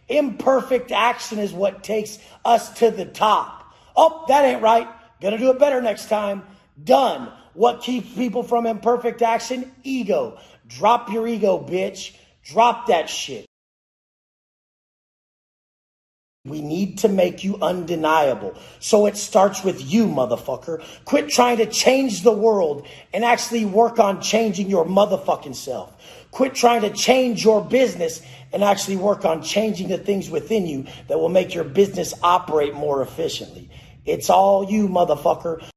[SPEAKER 1] Imperfect action is what takes us to the top. Oh, that ain't right. Gonna do it better next time. Done. What keeps people from imperfect action? Ego. Drop your ego, bitch. Drop that shit. We need to make you undeniable. So it starts with you, motherfucker. Quit trying to change the world and actually work on changing your motherfucking self. Quit trying to change your business and actually work on changing the things within you that will make your business operate more efficiently. It's all you, motherfucker.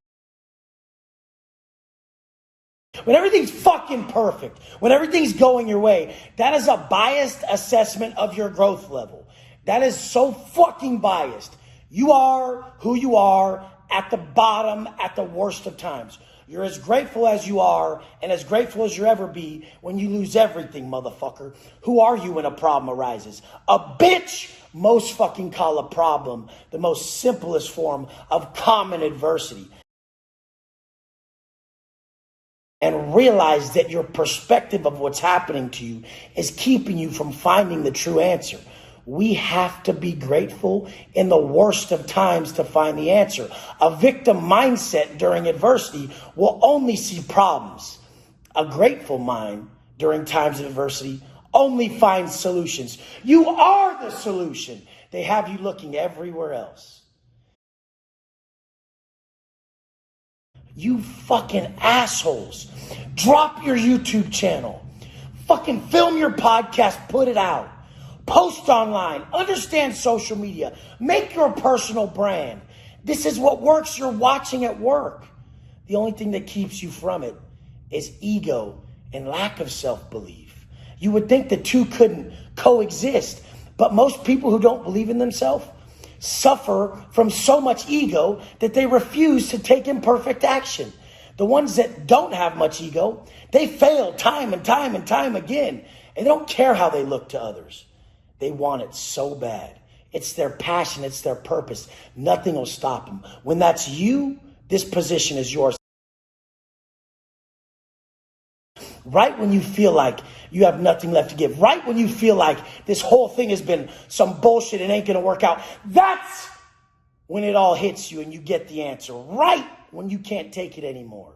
[SPEAKER 1] When everything's fucking perfect, when everything's going your way, that is a biased assessment of your growth level. That is so fucking biased. You are who you are at the bottom, at the worst of times. You're as grateful as you are and as grateful as you'll ever be when you lose everything, motherfucker. Who are you when a problem arises? A bitch. Most fucking call a problem the most simplest form of common adversity. And realize that your perspective of what's happening to you is keeping you from finding the true answer. We have to be grateful in the worst of times to find the answer. A victim mindset during adversity will only see problems. A grateful mind during times of adversity only finds solutions. You are the solution. They have you looking everywhere else. You fucking assholes. Drop your YouTube channel. Fucking film your podcast, put it out. Post online. Understand social media. Make your personal brand. This is what works. You're watching at work. The only thing that keeps you from it is ego and lack of self-belief. You would think the two couldn't coexist, but most people who don't believe in themselves suffer from so much ego that they refuse to take imperfect action. The ones that don't have much ego, they fail time and time and time again, and they don't care how they look to others. They want it so bad. It's their passion. It's their purpose. Nothing will stop them. When that's you, this position is yours. Right when you feel like you have nothing left to give, right when you feel like this whole thing has been some bullshit and ain't going to work out, that's when it all hits you and you get the answer. Right when you can't take it anymore.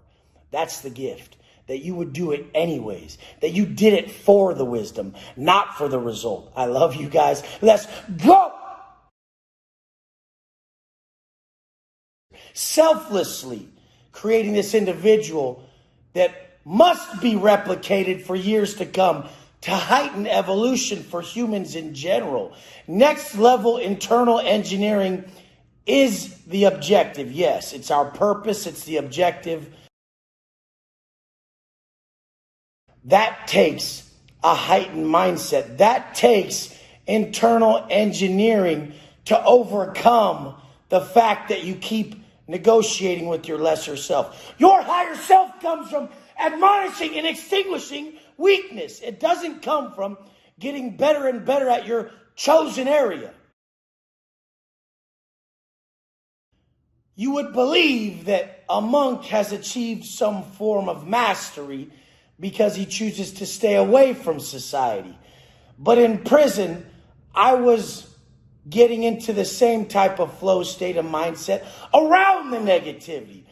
[SPEAKER 1] That's the gift. That you would do it anyways. That you did it for the wisdom, not for the result. I love you guys. Let's go! Selflessly creating this individual that must be replicated for years to come to heighten evolution for humans in general. Next level internal engineering is the objective. Yes, it's our purpose. It's the objective. That takes a heightened mindset. That takes internal engineering to overcome the fact that you keep negotiating with your lesser self. Your higher self comes from admonishing and extinguishing weakness. It doesn't come from getting better and better at your chosen area. You would believe that a monk has achieved some form of mastery because he chooses to stay away from society. But in prison, I was getting into the same type of flow state of mindset around the negativity.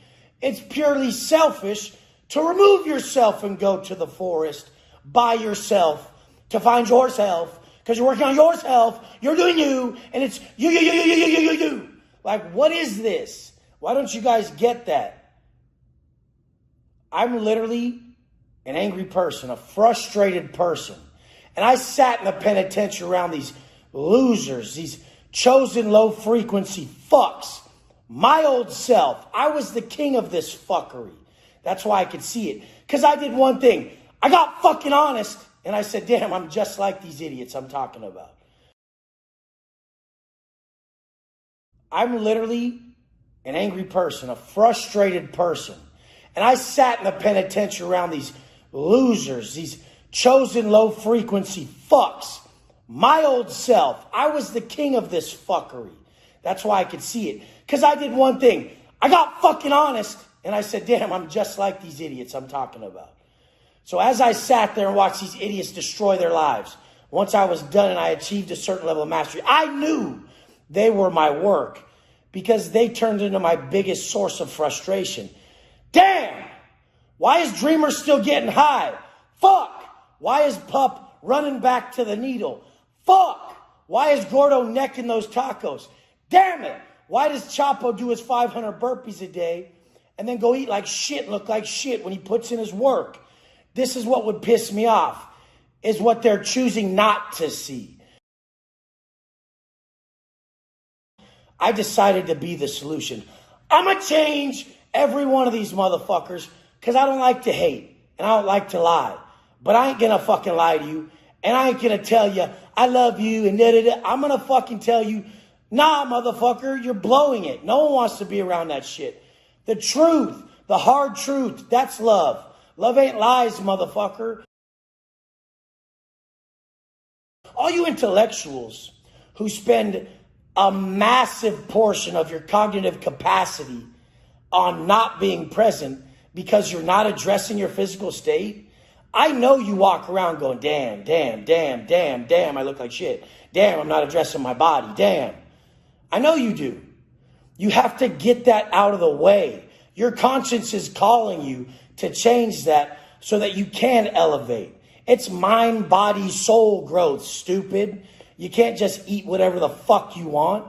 [SPEAKER 1] It's purely selfish to remove yourself and go to the forest by yourself to find yourself, because you're working on yourself, you're doing you, and it's you. Like, what is this? Why don't you guys get that? I'm literally an angry person, a frustrated person. And I sat in the penitentiary around these losers, these chosen low frequency fucks. My old self, I was the king of this fuckery. That's why I could see it. Because I did one thing. I got fucking honest. And I said, damn, I'm just like these idiots I'm talking about. I'm literally an angry person, a frustrated person. And I sat in the penitentiary around these losers, these chosen low frequency fucks. My old self, I was the king of this fuckery. That's why I could see it. Because I did one thing. I got fucking honest. And I said, damn, I'm just like these idiots I'm talking about. So as I sat there and watched these idiots destroy their lives, once I was done and I achieved a certain level of mastery, I knew they were my work because they turned into my biggest source of frustration. Damn! Why is Dreamer still getting high? Fuck! Why is Pup running back to the needle? Fuck! Why is Gordo necking those tacos? Damn it! Why does Chapo do his 500 burpees a day and then go eat like shit and look like shit when he puts in his work? This is what would piss me off, is what they're choosing not to see. I decided to be the solution. I'm going to change every one of these motherfuckers because I don't like to hate and I don't like to lie. But I ain't going to fucking lie to you. And I ain't going to tell you, I love you and da-da-da. I'm going to fucking tell you, nah, motherfucker, you're blowing it. No one wants to be around that shit. The truth, the hard truth, that's love. Love ain't lies, motherfucker. All you intellectuals who spend a massive portion of your cognitive capacity on not being present because you're not addressing your physical state, I know you walk around going, damn, I look like shit. Damn, I'm not addressing my body. Damn. I know you do. You have to get that out of the way. Your conscience is calling you to change that so that you can elevate. It's mind, body, soul growth, stupid. You can't just eat whatever the fuck you want.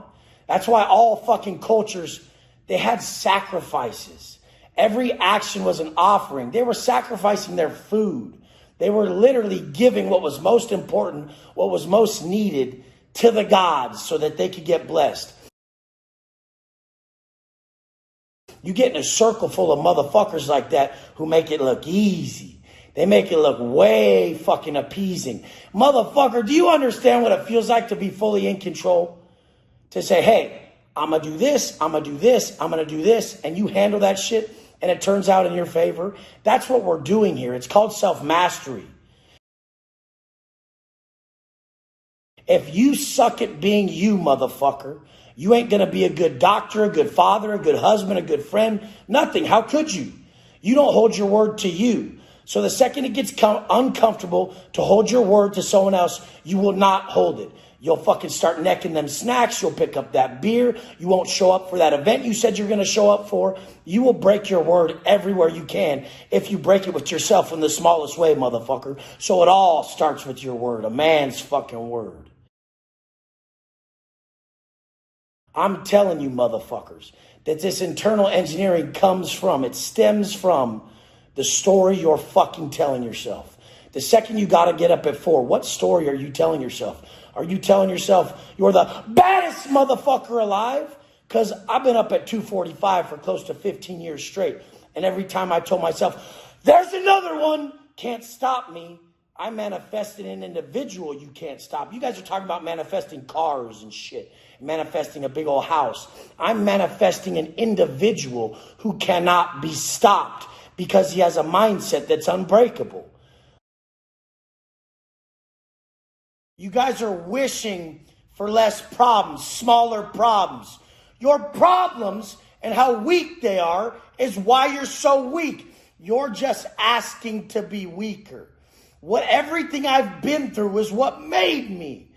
[SPEAKER 1] That's why all fucking cultures, they had sacrifices. Every action was an offering. They were sacrificing their food. They were literally giving what was most important, what was most needed to the gods so that they could get blessed. You get in a circle full of motherfuckers like that who make it look easy. They make it look way fucking appeasing. Motherfucker, do you understand what it feels like to be fully in control? To say, hey, I'm going to do this, I'm going to do this, I'm going to do this, and you handle that shit and it turns out in your favor. That's what we're doing here. It's called self-mastery. If you suck at being you, motherfucker, you ain't going to be a good doctor, a good father, a good husband, a good friend, nothing. How could you? You don't hold your word to you. So the second it gets uncomfortable to hold your word to someone else, you will not hold it. You'll fucking start necking them snacks. You'll pick up that beer. You won't show up for that event you said you're going to show up for. You will break your word everywhere you can if you break it with yourself in the smallest way, motherfucker. So it all starts with your word, a man's fucking word. I'm telling you, motherfuckers, that this internal engineering it stems from the story you're fucking telling yourself. The second you got to get up at 4, what story are you telling yourself? Are you telling yourself you're the baddest motherfucker alive? Because I've been up at 2:45 for close to 15 years straight. And every time I told myself, there's another one, can't stop me, I manifested an individual you can't stop. You guys are talking about manifesting cars and shit, manifesting a big old house. I'm manifesting an individual who cannot be stopped because he has a mindset that's unbreakable. You guys are wishing for less problems, smaller problems. Your problems and how weak they are is why you're so weak. You're just asking to be weaker. Everything I've been through is what made me.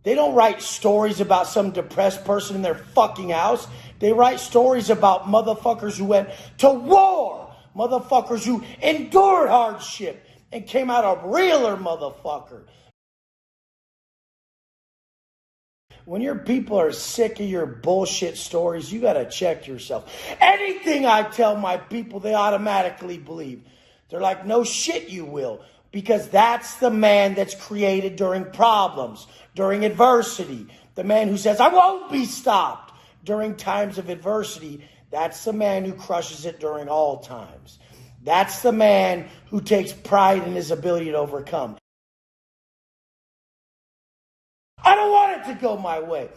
[SPEAKER 1] They don't write stories about some depressed person in their fucking house. They write stories about motherfuckers who went to war, motherfuckers who endured hardship and came out a realer motherfucker. When your people are sick of your bullshit stories, you got to check yourself. Anything I tell my people, they automatically believe. They're like, no shit you will. Because that's the man that's created during problems, during adversity. The man who says, I won't be stopped during times of adversity. That's the man who crushes it during all times. That's the man who takes pride in his ability to overcome. I don't want it to go my way.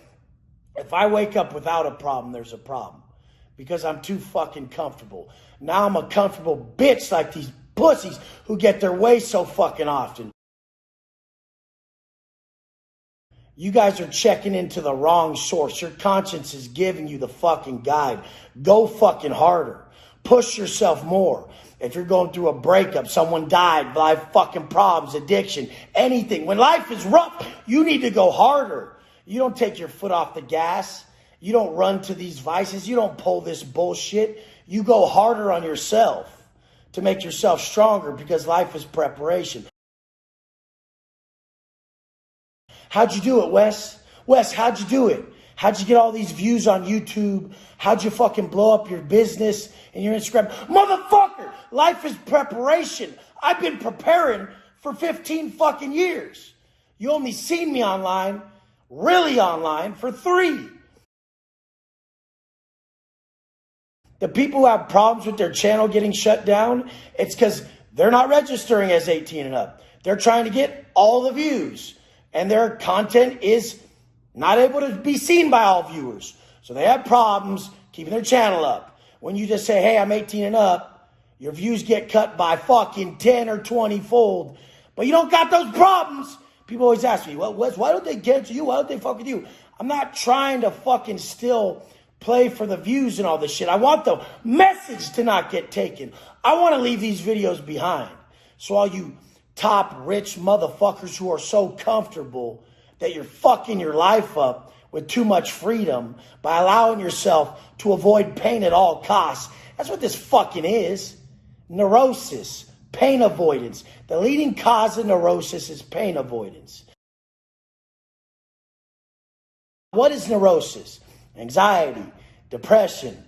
[SPEAKER 1] If I wake up without a problem, there's a problem. Because I'm too fucking comfortable. Now I'm a comfortable bitch like these pussies who get their way so fucking often. You guys are checking into the wrong source. Your conscience is giving you the fucking guide. Go fucking harder. Push yourself more. If you're going through a breakup, someone died, life fucking problems, addiction, anything. When life is rough, you need to go harder. You don't take your foot off the gas. You don't run to these vices. You don't pull this bullshit. You go harder on yourself to make yourself stronger because life is preparation. How'd you do it, Wes? Wes, how'd you do it? How'd you get all these views on YouTube? How'd you fucking blow up your business and your Instagram? Motherfucker, life is preparation. I've been preparing for 15 fucking years. You only seen me online, really online, for 3. The people who have problems with their channel getting shut down, it's because they're not registering as 18 and up. They're trying to get all the views. And their content is not able to be seen by all viewers. So they have problems keeping their channel up. When you just say, hey, I'm 18 and up, your views get cut by fucking 10 or 20 fold. But you don't got those problems. People always ask me, well, Wes, why don't they get to you? Why don't they fuck with you? I'm not trying to fucking still play for the views and all this shit. I want the message to not get taken. I want to leave these videos behind. So all you top rich motherfuckers who are so comfortable that you're fucking your life up with too much freedom by allowing yourself to avoid pain at all costs. That's what this fucking is. Neurosis, pain avoidance. The leading cause of neurosis is pain avoidance. What is neurosis? Anxiety, depression,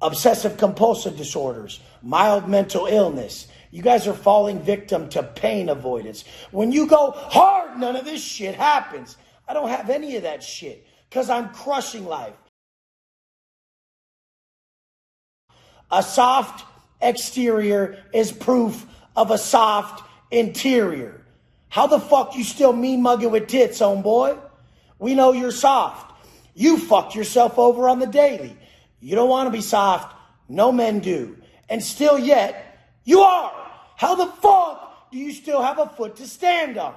[SPEAKER 1] obsessive compulsive disorders, mild mental illness. You guys are falling victim to pain avoidance. When you go hard, none of this shit happens. I don't have any of that shit because I'm crushing life. A soft exterior is proof of a soft interior. How the fuck you still mean mugging with tits, homeboy? We know you're soft. You fucked yourself over on the daily. You don't want to be soft. No men do. And still yet, you are. How the fuck do do you still have a foot to stand on?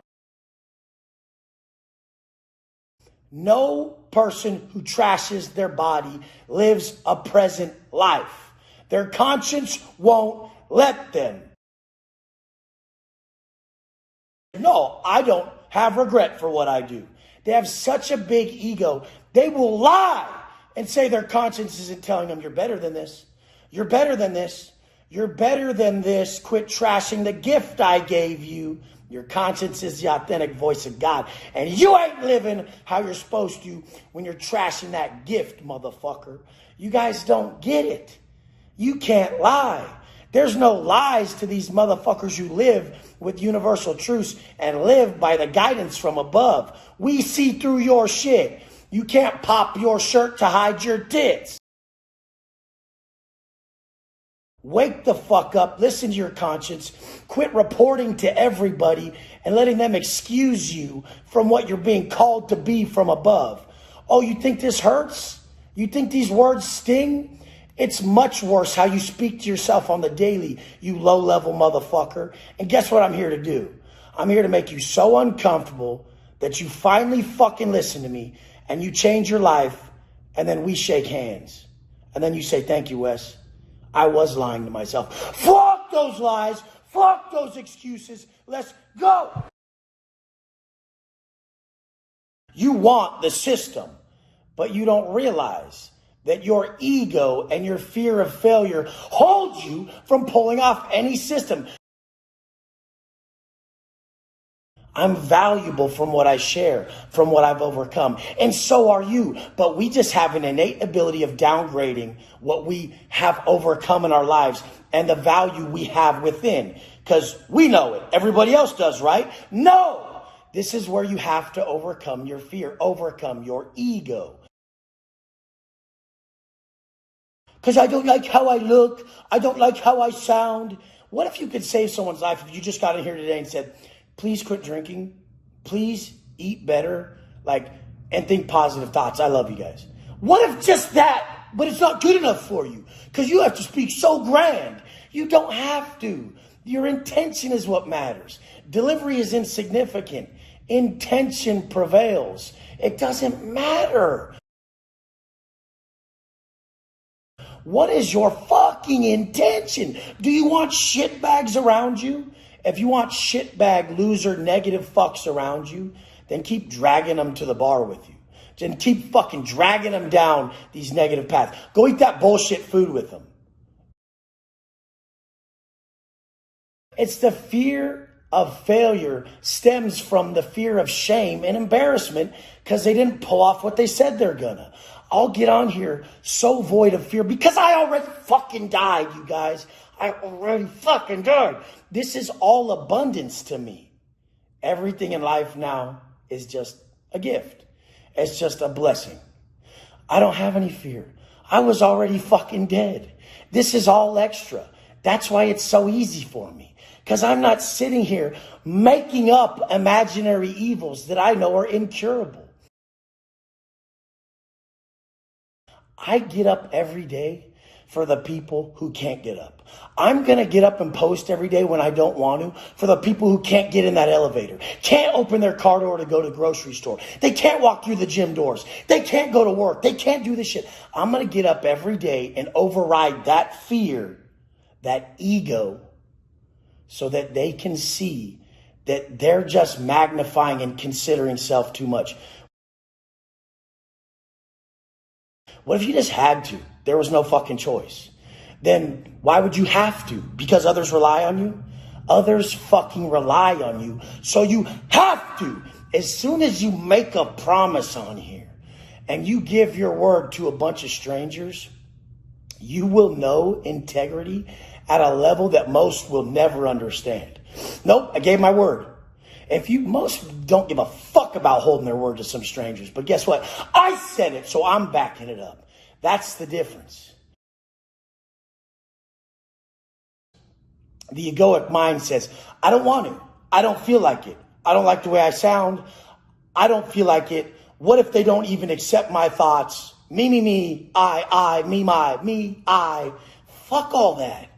[SPEAKER 1] No person who trashes their body lives a present life. Their conscience won't let them. No, I don't have regret for what I do. They have such a big ego. They will lie and say their conscience isn't telling them you're better than this. You're better than this. You're better than this. Quit trashing the gift I gave you. Your conscience is the authentic voice of God. And you ain't living how you're supposed to when you're trashing that gift, motherfucker. You guys don't get it. You can't lie. There's no lies to these motherfuckers who live with universal truths and live by the guidance from above. We see through your shit. You can't pop your shirt to hide your tits. Wake the fuck up. Listen to your conscience. Quit reporting to everybody and letting them excuse you from what you're being called to be from above. Oh, you think this hurts? You think these words sting? It's much worse how you speak to yourself on the daily, you low-level motherfucker. And guess what I'm here to do? I'm here to make you so uncomfortable that you finally fucking listen to me and you change your life, and then we shake hands. And then you say, thank you, Wes. I was lying to myself. Fuck those lies. Fuck those excuses. Let's go. You want the system, but you don't realize that your ego and your fear of failure hold you from pulling off any system. I'm valuable from what I share, from what I've overcome. And so are you. But we just have an innate ability of downgrading what we have overcome in our lives and the value we have within. Because we know it. Everybody else does, right? No! This is where you have to overcome your fear, overcome your ego. Because I don't like how I look. I don't like how I sound. What if you could save someone's life if you just got in here today and said, please quit drinking. Please eat better. And think positive thoughts. I love you guys. What if just that, but it's not good enough for you? Because you have to speak so grand. You don't have to. Your intention is what matters. Delivery is insignificant. Intention prevails. It doesn't matter. What is your fucking intention? Do you want shitbags around you? If you want shitbag, loser, negative fucks around you, then keep dragging them to the bar with you. Then keep fucking dragging them down these negative paths. Go eat that bullshit food with them. It's the fear of failure stems from the fear of shame and embarrassment because they didn't pull off what they said they're gonna. I'll get on here so void of fear because I already fucking died, you guys. I already fucking died. This is all abundance to me. Everything in life now is just a gift. It's just a blessing. I don't have any fear. I was already fucking dead. This is all extra. That's why it's so easy for me. Because I'm not sitting here making up imaginary evils that I know are incurable. I get up every day for the people who can't get up. I'm going to get up and post every day when I don't want to for the people who can't get in that elevator, can't open their car door to go to the grocery store. They can't walk through the gym doors. They can't go to work. They can't do this shit. I'm going to get up every day and override that fear, that ego, so that they can see that they're just magnifying and considering self too much. What if you just had to? There was no fucking choice. Then why would you have to? Because others rely on you? Others fucking rely on you. So you have to. As soon as you make a promise on here and you give your word to a bunch of strangers, you will know integrity at a level that most will never understand. Nope, I gave my word. Most don't give a fuck about holding their word to some strangers. But guess what? I said it, so I'm backing it up. That's the difference. The egoic mind says, I don't want to. I don't feel like it. I don't like the way I sound. I don't feel like it. What if they don't even accept my thoughts? Me, I, me, my, me, I. Fuck all that.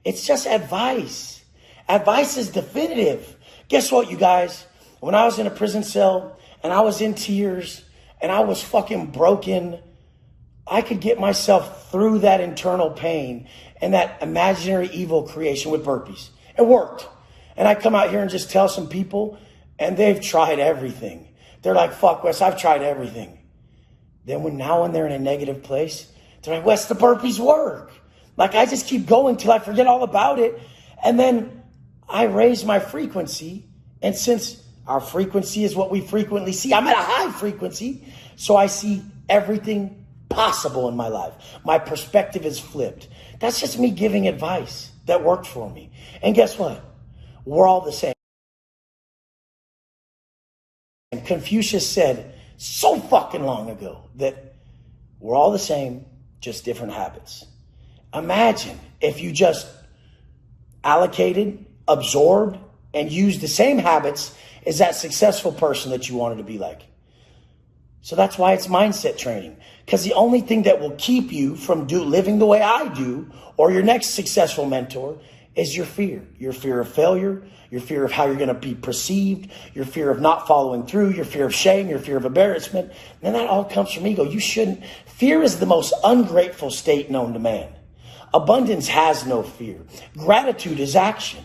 [SPEAKER 1] It's just advice. Advice is definitive. Guess what, you guys? When I was in a prison cell and I was in tears and I was fucking broken, I could get myself through that internal pain and that imaginary evil creation with burpees. It worked. And I come out here and just tell some people, and they've tried everything. They're like, fuck, Wes, I've tried everything. Then when they're in a negative place, they're like, Wes, the burpees work. Like, I just keep going till I forget all about it. And then I raise my frequency. And since our frequency is what we frequently see, I'm at a high frequency. So I see everything possible in my life. My perspective is flipped. That's just me giving advice that worked for me. And guess what? We're all the same. And Confucius said so fucking long ago that we're all the same, just different habits. Imagine if you just allocated, absorbed, and used the same habits as that successful person that you wanted to be like. So that's why it's mindset training. Because the only thing that will keep you from living the way I do, or your next successful mentor, is your fear. Your fear of failure, your fear of how you're going to be perceived, your fear of not following through, your fear of shame, your fear of embarrassment. And that all comes from ego. You shouldn't. Fear is the most ungrateful state known to man. Abundance has no fear. Gratitude is action.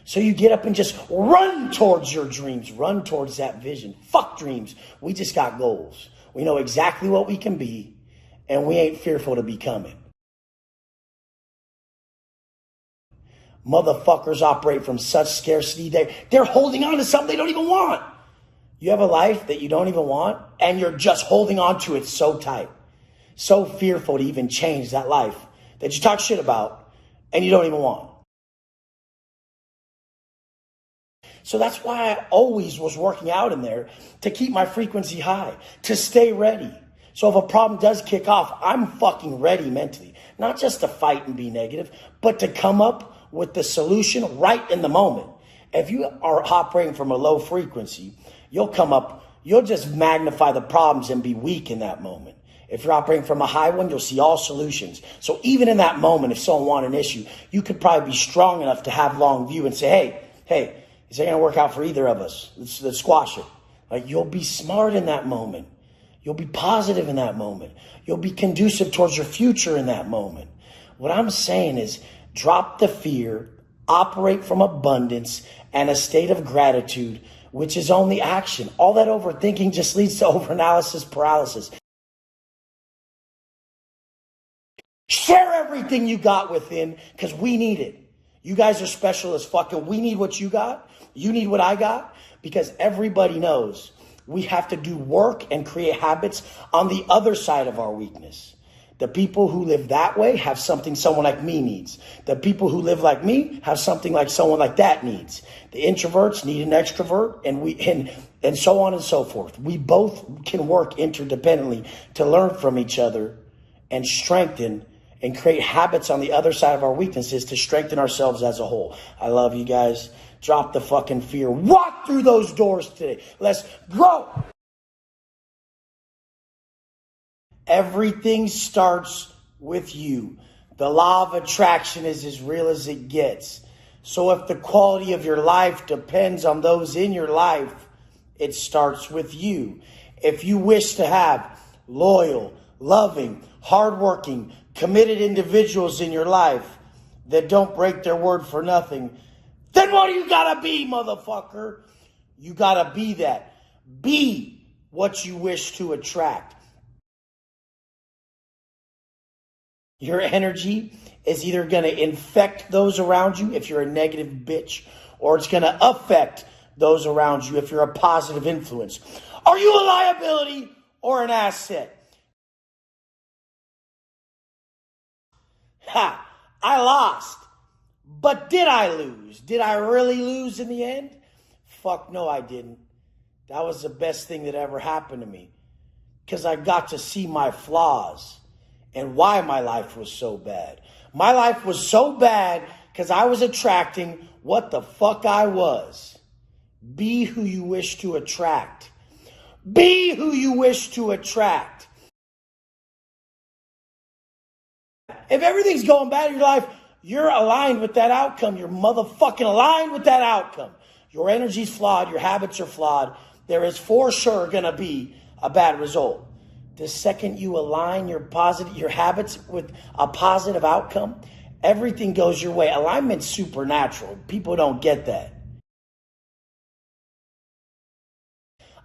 [SPEAKER 1] So you get up and just run towards your dreams. Run towards that vision. Fuck dreams. We just got goals. We know exactly what we can be, and we ain't fearful to become it. Motherfuckers operate from such scarcity. They're holding on to something they don't even want. You have a life that you don't even want, and you're just holding on to it so tight. So fearful to even change that life that you talk shit about, and you don't even want. So that's why I always was working out in there, to keep my frequency high, to stay ready. So if a problem does kick off, I'm fucking ready mentally. Not just to fight and be negative, but to come up with the solution right in the moment. If you are operating from a low frequency, you'll just magnify the problems and be weak in that moment. If you're operating from a high one, you'll see all solutions. So even in that moment, if someone wants an issue, you could probably be strong enough to have long view and say, hey, this ain't gonna work out for either of us. Let's squash it. Like, you'll be smart in that moment. You'll be positive in that moment. You'll be conducive towards your future in that moment. What I'm saying is, drop the fear, operate from abundance and a state of gratitude, which is only action. All that overthinking just leads to overanalysis paralysis. Share everything you got within, because we need it. You guys are special as fuck, and we need what you got. You need what I got, because everybody knows we have to do work and create habits on the other side of our weakness. The people who live that way have something someone like me needs. The people who live like me have something like someone like that needs. The introverts need an extrovert, and so on and so forth. We both can work interdependently to learn from each other and strengthen and create habits on the other side of our weaknesses to strengthen ourselves as a whole. I love you guys. Drop the fucking fear. Walk through those doors today. Let's grow. Everything starts with you. The law of attraction is as real as it gets. So if the quality of your life depends on those in your life, it starts with you. If you wish to have loyal, loving, hardworking, committed individuals in your life that don't break their word for nothing, then what do you gotta be, motherfucker? You gotta be that. Be what you wish to attract. Your energy is either going to infect those around you if you're a negative bitch, or it's going to affect those around you if you're a positive influence. Are you a liability or an asset? Ha! I lost. But did I lose? Did I really lose in the end? Fuck no, I didn't. That was the best thing that ever happened to me, because I got to see my flaws and why my life was so bad. My life was so bad because I was attracting what the fuck I was. Be who you wish to attract. Be who you wish to attract. If everything's going bad in your life, You're aligned with that outcome. You're motherfucking aligned with that outcome. Your energy's flawed. Your habits are flawed. There is for sure going to be a bad result. The second you align your habits with a positive outcome, everything goes your way. Alignment's supernatural. People don't get that.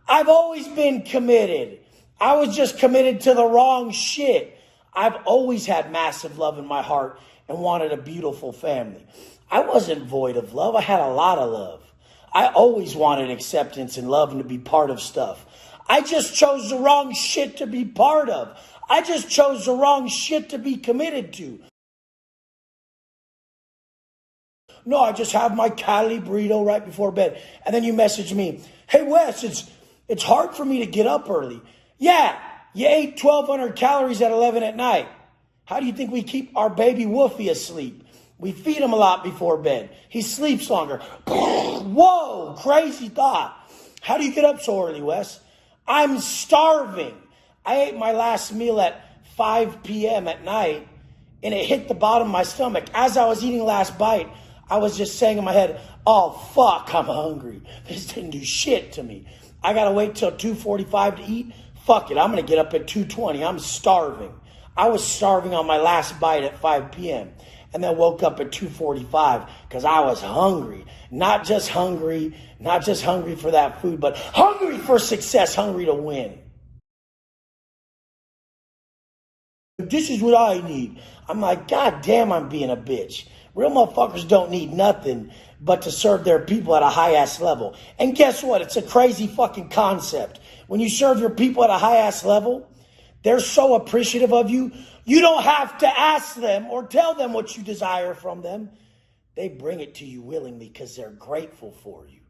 [SPEAKER 1] I've always been committed. I was just committed to the wrong shit. I've always had massive love in my heart and wanted a beautiful family. I wasn't void of love. I had a lot of love. I always wanted acceptance and love and to be part of stuff. I just chose the wrong shit to be part of. I just chose the wrong shit to be committed to. No, I just have my Cali burrito right before bed. And then you message me, hey, Wes, it's hard for me to get up early. Yeah, you ate 1,200 calories at 11 at night. How do you think we keep our baby Wolfie asleep? We feed him a lot before bed. He sleeps longer. Whoa, crazy thought. How do you get up so early, Wes? I'm starving. I ate my last meal at 5 p.m. at night, and it hit the bottom of my stomach. As I was eating last bite, I was just saying in my head, oh, fuck, I'm hungry. This didn't do shit to me. I got to wait till 2:45 to eat. Fuck it, I'm going to get up at 2:20. I'm starving. I was starving on my last bite at 5 p.m. and then woke up at 2:45 because I was hungry. Not just hungry for that food, but hungry for success, hungry to win. This is what I need. I'm like, God damn, I'm being a bitch. Real motherfuckers don't need nothing but to serve their people at a high-ass level. And guess what? It's a crazy fucking concept. When you serve your people at a high-ass level, they're so appreciative of you, you don't have to ask them or tell them what you desire from them. They bring it to you willingly because they're grateful for you.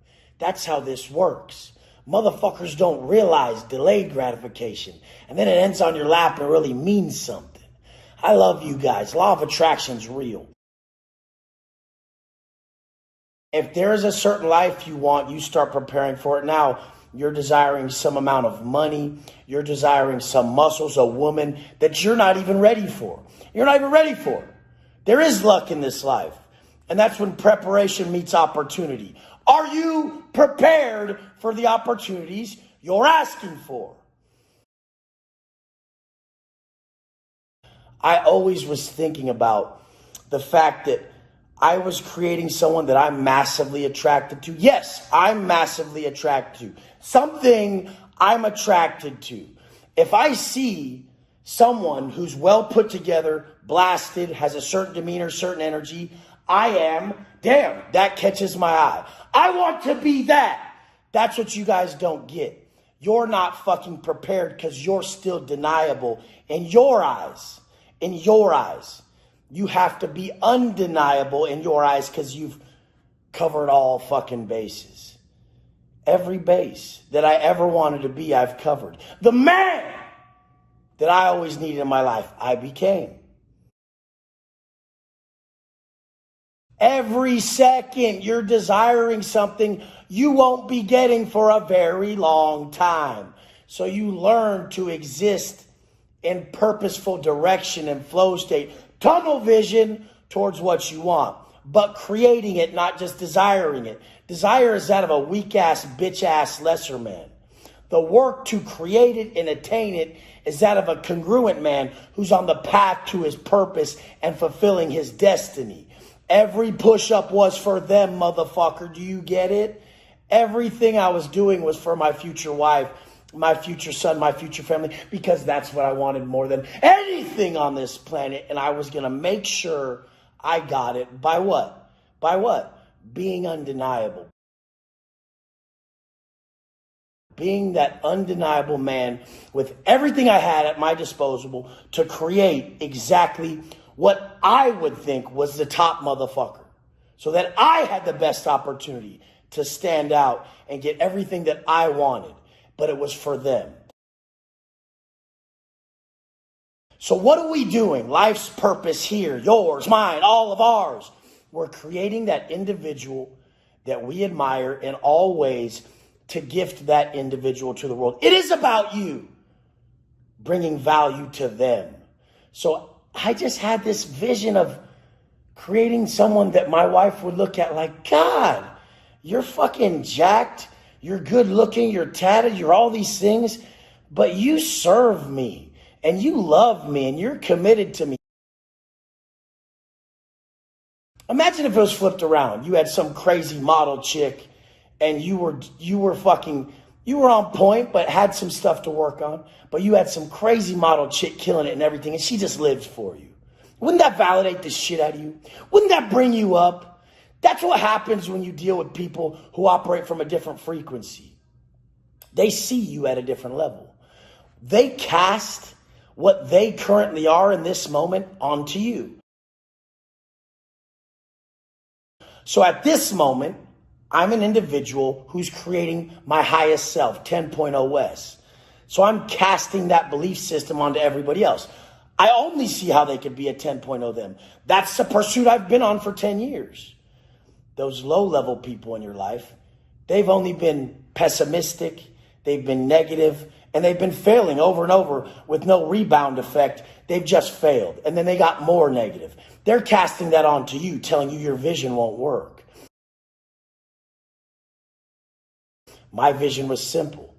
[SPEAKER 1] That's how this works. Motherfuckers don't realize delayed gratification. And then it ends on your lap and it really means something. I love you guys. Law of attraction's real. If there's a certain life you want, you start preparing for it now. You're desiring some amount of money. You're desiring some muscles, a woman that you're not even ready for. You're not even ready for. There is luck in this life. And that's when preparation meets opportunity. Are you prepared for the opportunities you're asking for? I always was thinking about the fact that I was creating someone that I'm massively attracted to. Yes, I'm massively attracted to. Something I'm attracted to. If I see someone who's well put together, blasted, has a certain demeanor, certain energy, damn, that catches my eye. I want to be that. That's what you guys don't get. You're not fucking prepared because you're still deniable in your eyes. In your eyes. You have to be undeniable in your eyes because you've covered all fucking bases. Every base that I ever wanted to be, I've covered. The man that I always needed in my life, I became. Every second you're desiring something you won't be getting for a very long time. So you learn to exist in purposeful direction and flow state. Tunnel vision towards what you want, but creating it, not just desiring it. Desire is that of a weak-ass, bitch-ass lesser man. The work to create it and attain it is that of a congruent man who's on the path to his purpose and fulfilling his destiny. Every push-up was for them, motherfucker. Do you get it? Everything I was doing was for my future wife, my future son, my future family, because that's what I wanted more than anything on this planet. And I was going to make sure I got it by what? By what? Being undeniable. Being that undeniable man with everything I had at my disposal to create exactly what I would think was the top motherfucker. So that I had the best opportunity to stand out and get everything that I wanted. But it was for them. So what are we doing? Life's purpose here, yours, mine, all of ours. We're creating that individual that we admire in all ways to gift that individual to the world. It is about you bringing value to them. So I just had this vision of creating someone that my wife would look at like, God, you're fucking jacked, you're good looking, you're tatted, you're all these things, but you serve me and you love me and you're committed to me. Imagine if it was flipped around. You had some crazy model chick and you were on point, but had some stuff to work on. But you had some crazy model chick killing it and everything, and she just lived for you. Wouldn't that validate the shit out of you? Wouldn't that bring you up? That's what happens when you deal with people who operate from a different frequency. They see you at a different level. They cast what they currently are in this moment onto you. So at this moment, I'm an individual who's creating my highest self, 10.0 West. So I'm casting that belief system onto everybody else. I only see how they could be a 10.0 them. That's the pursuit I've been on for 10 years. Those low-level people in your life, they've only been pessimistic, they've been negative, and they've been failing over and over with no rebound effect. They've just failed. And then they got more negative. They're casting that onto you, telling you your vision won't work. My vision was simple: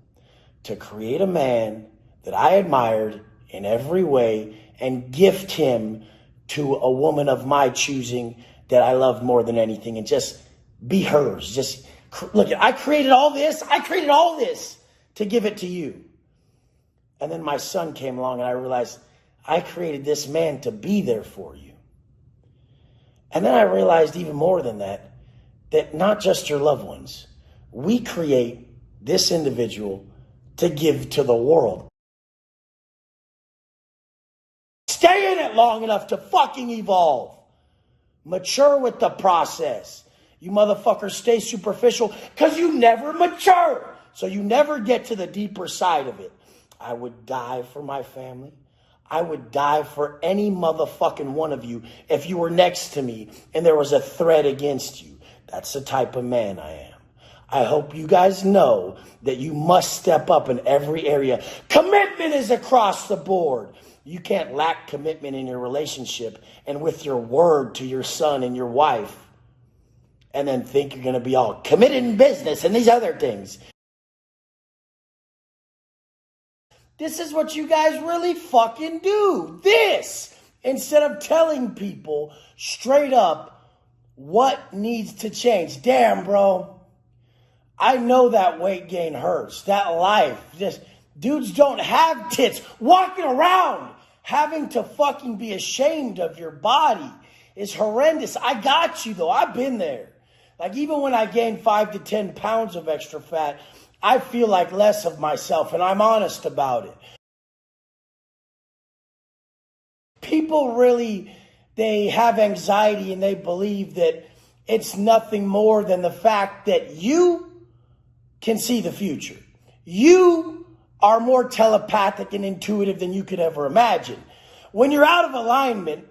[SPEAKER 1] to create a man that I admired in every way and gift him to a woman of my choosing that I loved more than anything, and just be hers. Just look, I created all this. I created all this to give it to you. And then my son came along and I realized I created this man to be there for you. And then I realized even more than that, that not just your loved ones, we create this individual to give to the world. Stay in it long enough to fucking evolve. Mature with the process. You motherfuckers stay superficial because you never mature. So you never get to the deeper side of it. I would die for my family. I would die for any motherfucking one of you if you were next to me and there was a threat against you. That's the type of man I am. I hope you guys know that you must step up in every area. Commitment is across the board. You can't lack commitment in your relationship and with your word to your son and your wife and then think you're going to be all committed in business and these other things. This is what you guys really fucking do. This, instead of telling people straight up what needs to change. Damn, bro. I know that weight gain hurts. That life. Just dudes don't have tits. Walking around having to fucking be ashamed of your body is horrendous. I got you though. I've been there. Like even when I gain 5 to 10 pounds of extra fat, I feel like less of myself, and I'm honest about it. People really, they have anxiety and they believe that it's nothing more than the fact that you can see the future. You are more telepathic and intuitive than you could ever imagine. When you're out of alignment,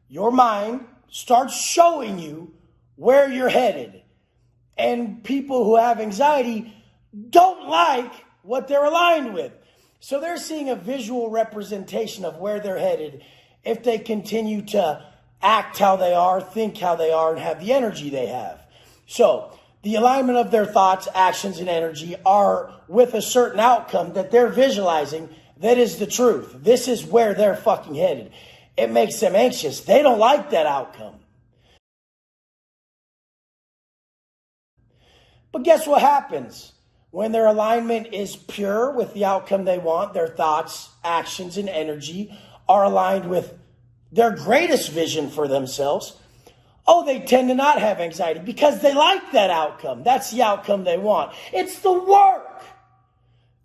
[SPEAKER 1] your mind starts showing you where you're headed. And people who have anxiety don't like what they're aligned with. So they're seeing a visual representation of where they're headed if they continue to act how they are, think how they are, and have the energy they have. So the alignment of their thoughts, actions, and energy are with a certain outcome that they're visualizing that is the truth. This is where they're fucking headed. It makes them anxious. They don't like that outcome. But guess what happens? When their alignment is pure with the outcome they want, their thoughts, actions, and energy are aligned with their greatest vision for themselves. Oh, they tend to not have anxiety because they like that outcome. That's the outcome they want. It's the work.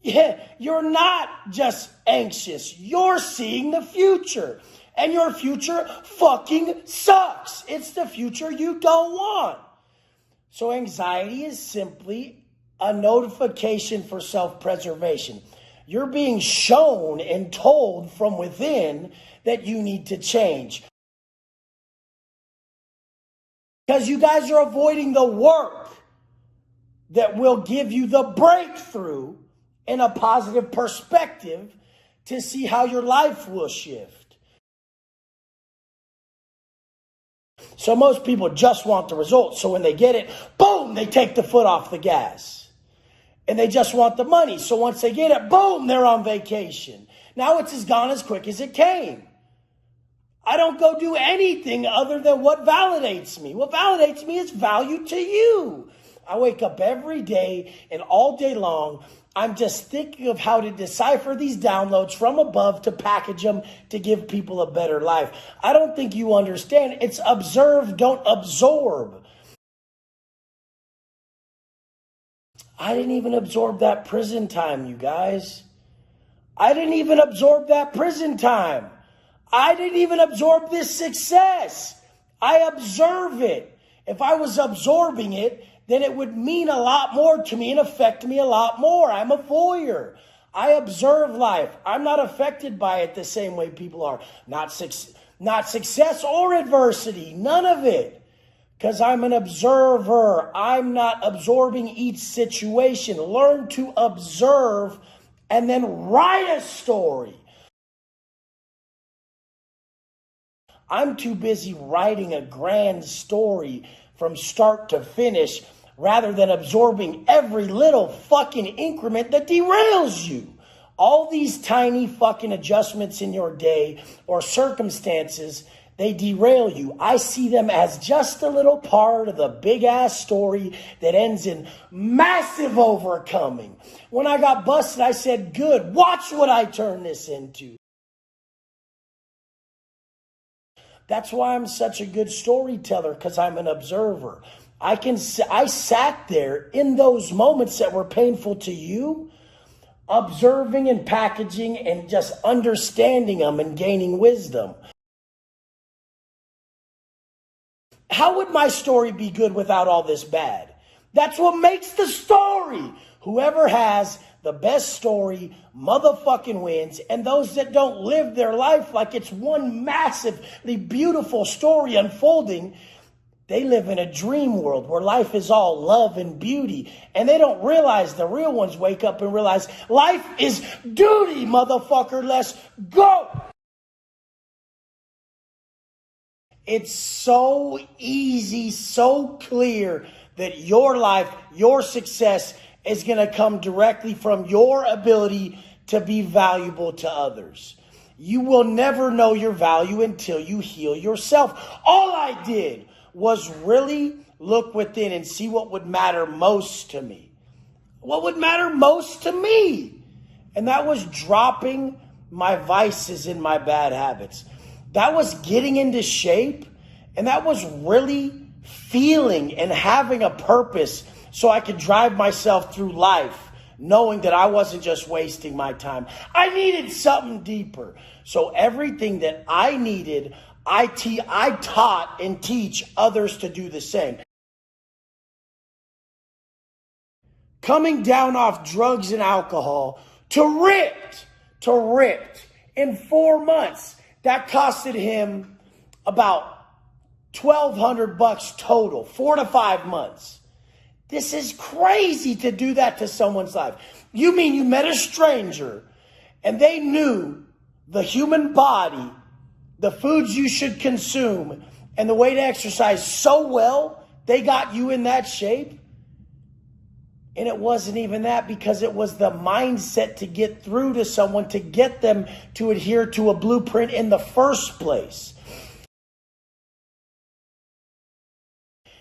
[SPEAKER 1] Yeah, you're not just anxious. You're seeing the future. And your future fucking sucks. It's the future you don't want. So anxiety is simply a notification for self-preservation. You're being shown and told from within that you need to change. Because you guys are avoiding the work that will give you the breakthrough in a positive perspective to see how your life will shift. So most people just want the results. So when they get it, boom, they take the foot off the gas. And they just want the money. So once they get it, boom, they're on vacation. Now it's gone as quick as it came. I don't go do anything other than what validates me. What validates me is value to you. I wake up every day and all day long, I'm just thinking of how to decipher these downloads from above to package them to give people a better life. I don't think you understand. It's observe, don't absorb. I didn't even absorb that prison time, you guys. I didn't even absorb that prison time. I didn't even absorb this success. I observe it. If I was absorbing it, then it would mean a lot more to me and affect me a lot more. I'm a voyeur. I observe life. I'm not affected by it the same way people are. Not success or adversity. None of it. Because I'm an observer. I'm not absorbing each situation. Learn to observe and then write a story. I'm too busy writing a grand story from start to finish rather than absorbing every little fucking increment that derails you. All these tiny fucking adjustments in your day or circumstances, they derail you. I see them as just a little part of the big ass story that ends in massive overcoming. When I got busted, I said, good, watch what I turn this into. That's why I'm such a good storyteller, because I'm an observer. I sat there in those moments that were painful to you, observing and packaging and just understanding them and gaining wisdom. How would my story be good without all this bad? That's what makes the story. Whoever has the best story motherfucking wins, and those that don't live their life like it's one massively beautiful story unfolding, they live in a dream world where life is all love and beauty, and they don't realize the real ones wake up and realize life is duty, motherfucker. Let's go. It's so easy, so clear that your life, your success is going to come directly from your ability to be valuable to others. You will never know your value until you heal yourself. All I did was really look within and see what would matter most to me. What would matter most to me? And that was dropping my vices and my bad habits. That was getting into shape. And that was really feeling and having a purpose so I could drive myself through life, knowing that I wasn't just wasting my time. I needed something deeper. So everything that I needed, I taught and teach others to do the same. Coming down off drugs and alcohol to ripped in 4 months. That costed him about $1,200 total, 4 to 5 months. This is crazy to do that to someone's life. You mean you met a stranger and they knew the human body, the foods you should consume, and the way to exercise so well, they got you in that shape? And it wasn't even that, because it was the mindset to get through to someone, to get them to adhere to a blueprint in the first place.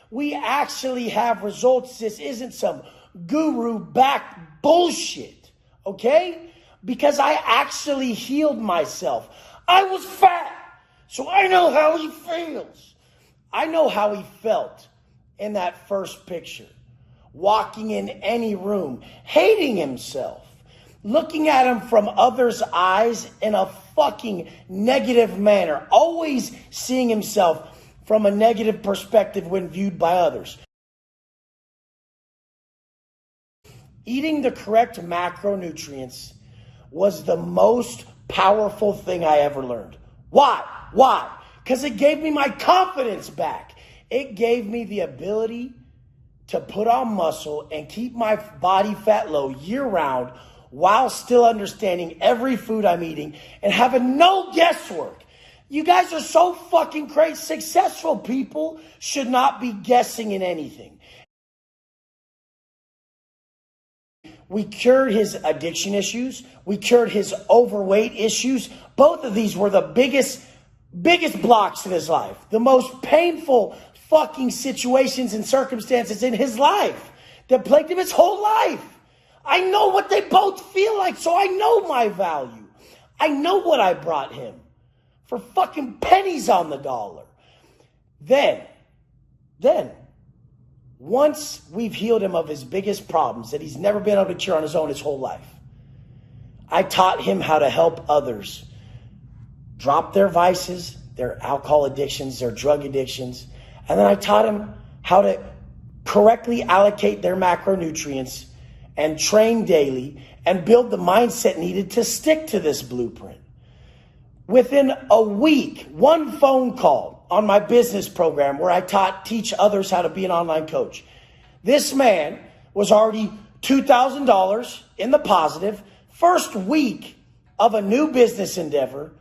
[SPEAKER 1] We actually have results. This isn't some guru-backed bullshit, okay? Because I actually healed myself. I was fat, so I know how he feels. I know how he felt in that first picture. Walking in any room, hating himself, looking at him from others' eyes in a fucking negative manner, always seeing himself from a negative perspective when viewed by others. Eating the correct macronutrients was the most powerful thing I ever learned. Why? Because it gave me my confidence back. It gave me the ability to put on muscle and keep my body fat low year round while still understanding every food I'm eating and having no guesswork. You guys are so fucking crazy. Successful people should not be guessing in anything. We cured his addiction issues. We cured his overweight issues. Both of these were the biggest blocks in his life. The most painful fucking situations and circumstances in his life that plagued him his whole life. I know what they both feel like, so I know my value. I know what I brought him for fucking pennies on the dollar. Then, once we've healed him of his biggest problems that he's never been able to cure on his own his whole life, I taught him how to help others drop their vices, their alcohol addictions, their drug addictions. And then I taught him how to correctly allocate their macronutrients and train daily and build the mindset needed to stick to this blueprint. Within a week, one phone call on my business program where I teach others how to be an online coach. This man was already $2,000 in the positive, first week of a new business endeavor,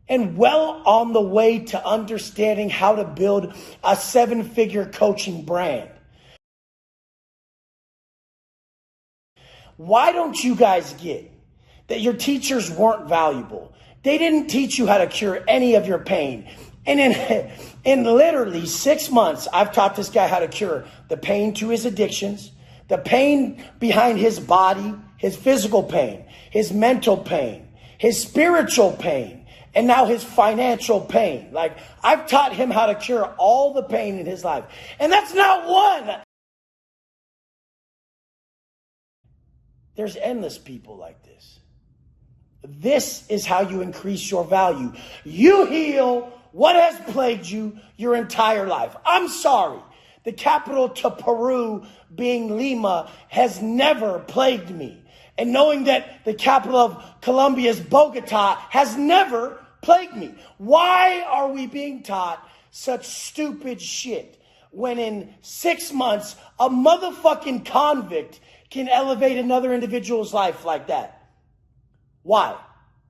[SPEAKER 1] and well on the way to understanding how to build a 7-figure coaching brand. Why don't you guys get that your teachers weren't valuable? They didn't teach you how to cure any of your pain. And in literally 6 months, I've taught this guy how to cure the pain to his addictions, the pain behind his body, his physical pain, his mental pain, his spiritual pain, and now his financial pain. Like, I've taught him how to cure all the pain in his life. And that's not one. There's endless people like this. This is how you increase your value. You heal what has plagued you your entire life. I'm sorry. The capital to Peru being Lima has never plagued me. And knowing that the capital of Colombia is Bogota has never plagued me. Why are we being taught such stupid shit when in 6 months a motherfucking convict can elevate another individual's life like that? Why?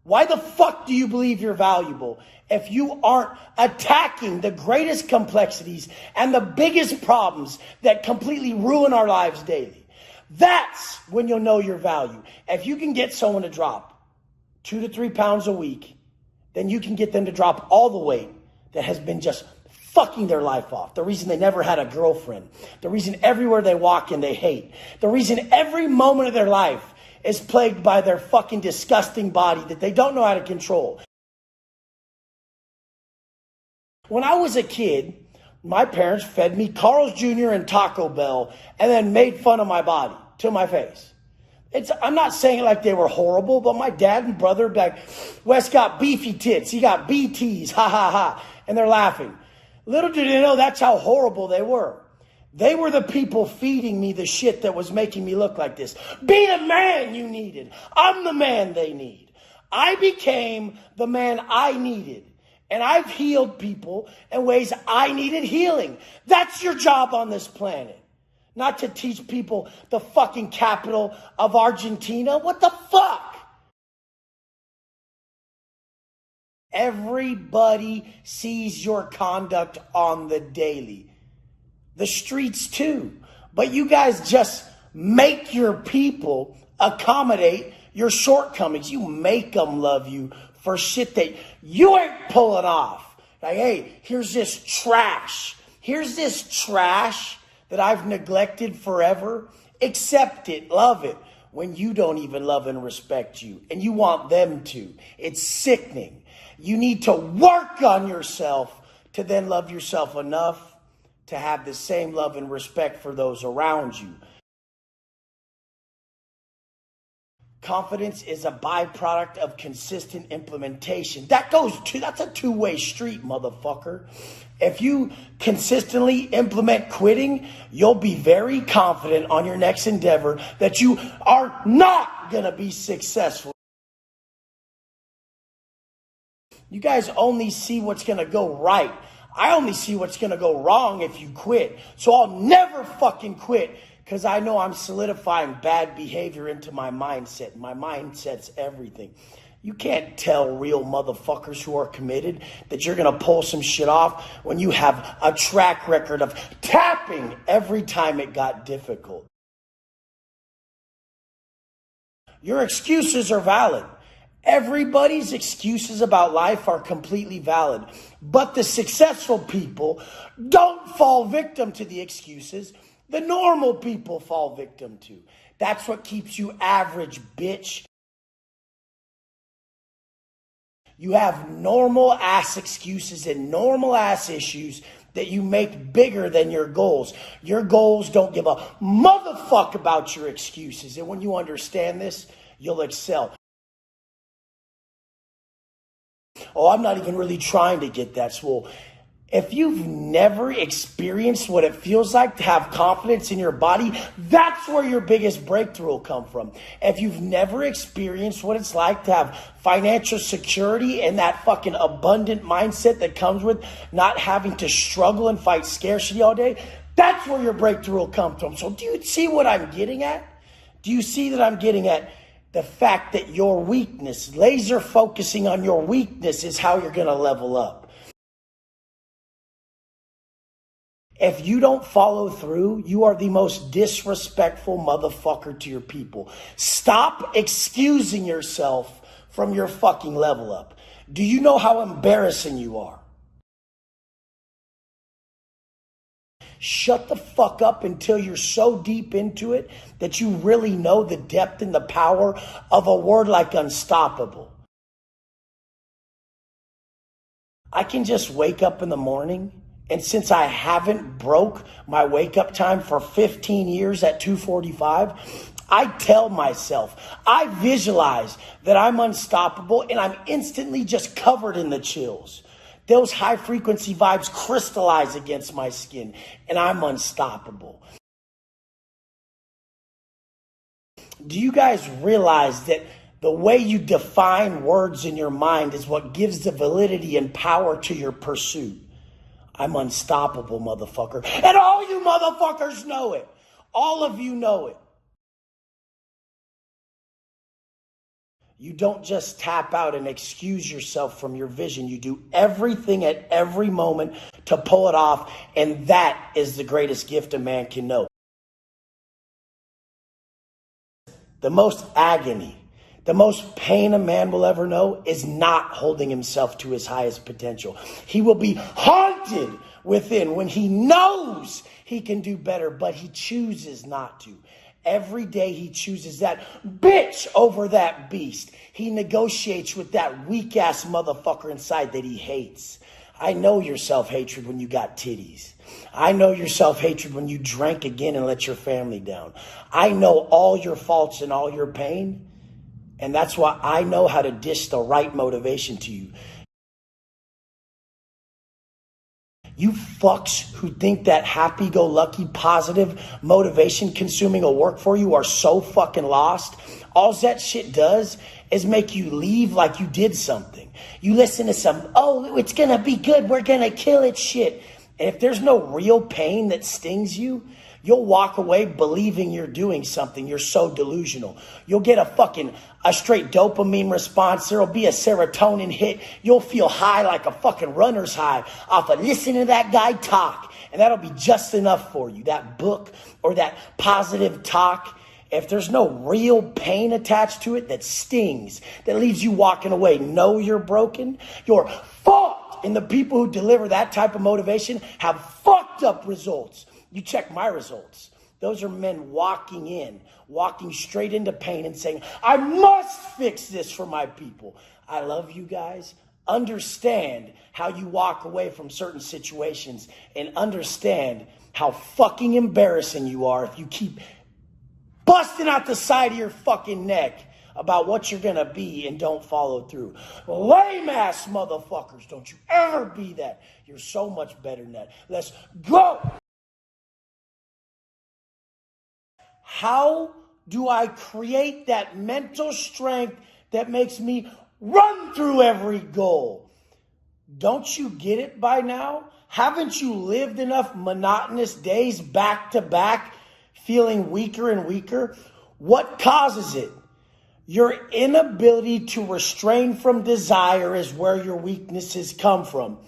[SPEAKER 1] Why the fuck do you believe you're valuable if you aren't attacking the greatest complexities and the biggest problems that completely ruin our lives daily? That's when you'll know your value. If you can get someone to drop 2 to 3 pounds a week, then you can get them to drop all the weight that has been just fucking their life off. The reason they never had a girlfriend. The reason everywhere they walk in they hate. The reason every moment of their life is plagued by their fucking disgusting body that they don't know how to control. When I was a kid, my parents fed me Carl's Jr. and Taco Bell and then made fun of my body to my face. I'm not saying it like they were horrible, but my dad and brother like, Wes got beefy tits, he got BTs, ha ha ha, and they're laughing. Little did they know that's how horrible they were. They were the people feeding me the shit that was making me look like this. Be the man you needed. I'm the man they need. I became the man I needed. And I've healed people in ways I needed healing. That's your job on this planet. Not to teach people the fucking capital of Argentina. What the fuck? Everybody sees your conduct on the daily. The streets too. But you guys just make your people accommodate your shortcomings. You make them love you for shit that you ain't pulling off. Like, hey, here's this trash. Here's this trash that I've neglected forever. Accept it, love it, when you don't even love and respect you. And you want them to. It's sickening. You need to work on yourself to then love yourself enough to have the same love and respect for those around you. Confidence is a byproduct of consistent implementation. That's a two-way street, motherfucker. If you consistently implement quitting, you'll be very confident on your next endeavor that you are not going to be successful. You guys only see what's going to go right. I only see what's going to go wrong if you quit. So I'll never fucking quit because I know I'm solidifying bad behavior into my mindset. My mindset's everything. You can't tell real motherfuckers who are committed that you're going to pull some shit off when you have a track record of tapping every time it got difficult. Your excuses are valid. Everybody's excuses about life are completely valid. But the successful people don't fall victim to the excuses the normal people fall victim to. That's what keeps you average, bitch. You have normal ass excuses and normal ass issues that you make bigger than your goals. Your goals don't give a motherfuck about your excuses. And when you understand this, you'll excel. Oh, I'm not even really trying to get that swole. If you've never experienced what it feels like to have confidence in your body, that's where your biggest breakthrough will come from. If you've never experienced what it's like to have financial security and that fucking abundant mindset that comes with not having to struggle and fight scarcity all day, that's where your breakthrough will come from. So do you see what I'm getting at? Do you see that I'm getting at the fact that your weakness, laser focusing on your weakness, is how you're going to level up? If you don't follow through, you are the most disrespectful motherfucker to your people. Stop excusing yourself from your fucking level up. Do you know how embarrassing you are? Shut the fuck up until you're so deep into it that you really know the depth and the power of a word like unstoppable. I can just wake up in the morning, and since I haven't broke my wake up time for 15 years at 2:45, I tell myself, I visualize that I'm unstoppable and I'm instantly just covered in the chills. Those high frequency vibes crystallize against my skin and I'm unstoppable. Do you guys realize that the way you define words in your mind is what gives the validity and power to your pursuit? I'm unstoppable, motherfucker. And all you motherfuckers know it. All of you know it. You don't just tap out and excuse yourself from your vision. You do everything at every moment to pull it off. And that is the greatest gift a man can know. The most agony, the most pain a man will ever know is not holding himself to his highest potential. He will be haunted within when he knows he can do better, but he chooses not to. Every day he chooses that bitch over that beast. He negotiates with that weak ass motherfucker inside that he hates. I know your self-hatred when you got titties. I know your self-hatred when you drank again and let your family down. I know all your faults and all your pain. And that's why I know how to dish the right motivation to you. You fucks who think that happy-go-lucky, positive motivation consuming will work for you are so fucking lost. All that shit does is make you leave like you did something. You listen to some, oh, it's going to be good, we're going to kill it shit. And if there's no real pain that stings you, you'll walk away believing you're doing something. You're so delusional. You'll get a straight dopamine response. There'll be a serotonin hit. You'll feel high like a fucking runner's high off of listening to that guy talk. And that'll be just enough for you. That book or that positive talk. If there's no real pain attached to it that stings, that leaves you walking away, know you're broken, you're fucked. And the people who deliver that type of motivation have fucked up results. You check my results. Those are men walking straight into pain and saying, I must fix this for my people. I love you guys. Understand how you walk away from certain situations and understand how fucking embarrassing you are if you keep busting out the side of your fucking neck about what you're going to be and don't follow through. Lame ass motherfuckers. Don't you ever be that. You're so much better than that. Let's go. How do I create that mental strength that makes me run through every goal? Don't you get it by now? Haven't you lived enough monotonous days back to back, feeling weaker and weaker? What causes it? Your inability to restrain from desire is where your weaknesses come from.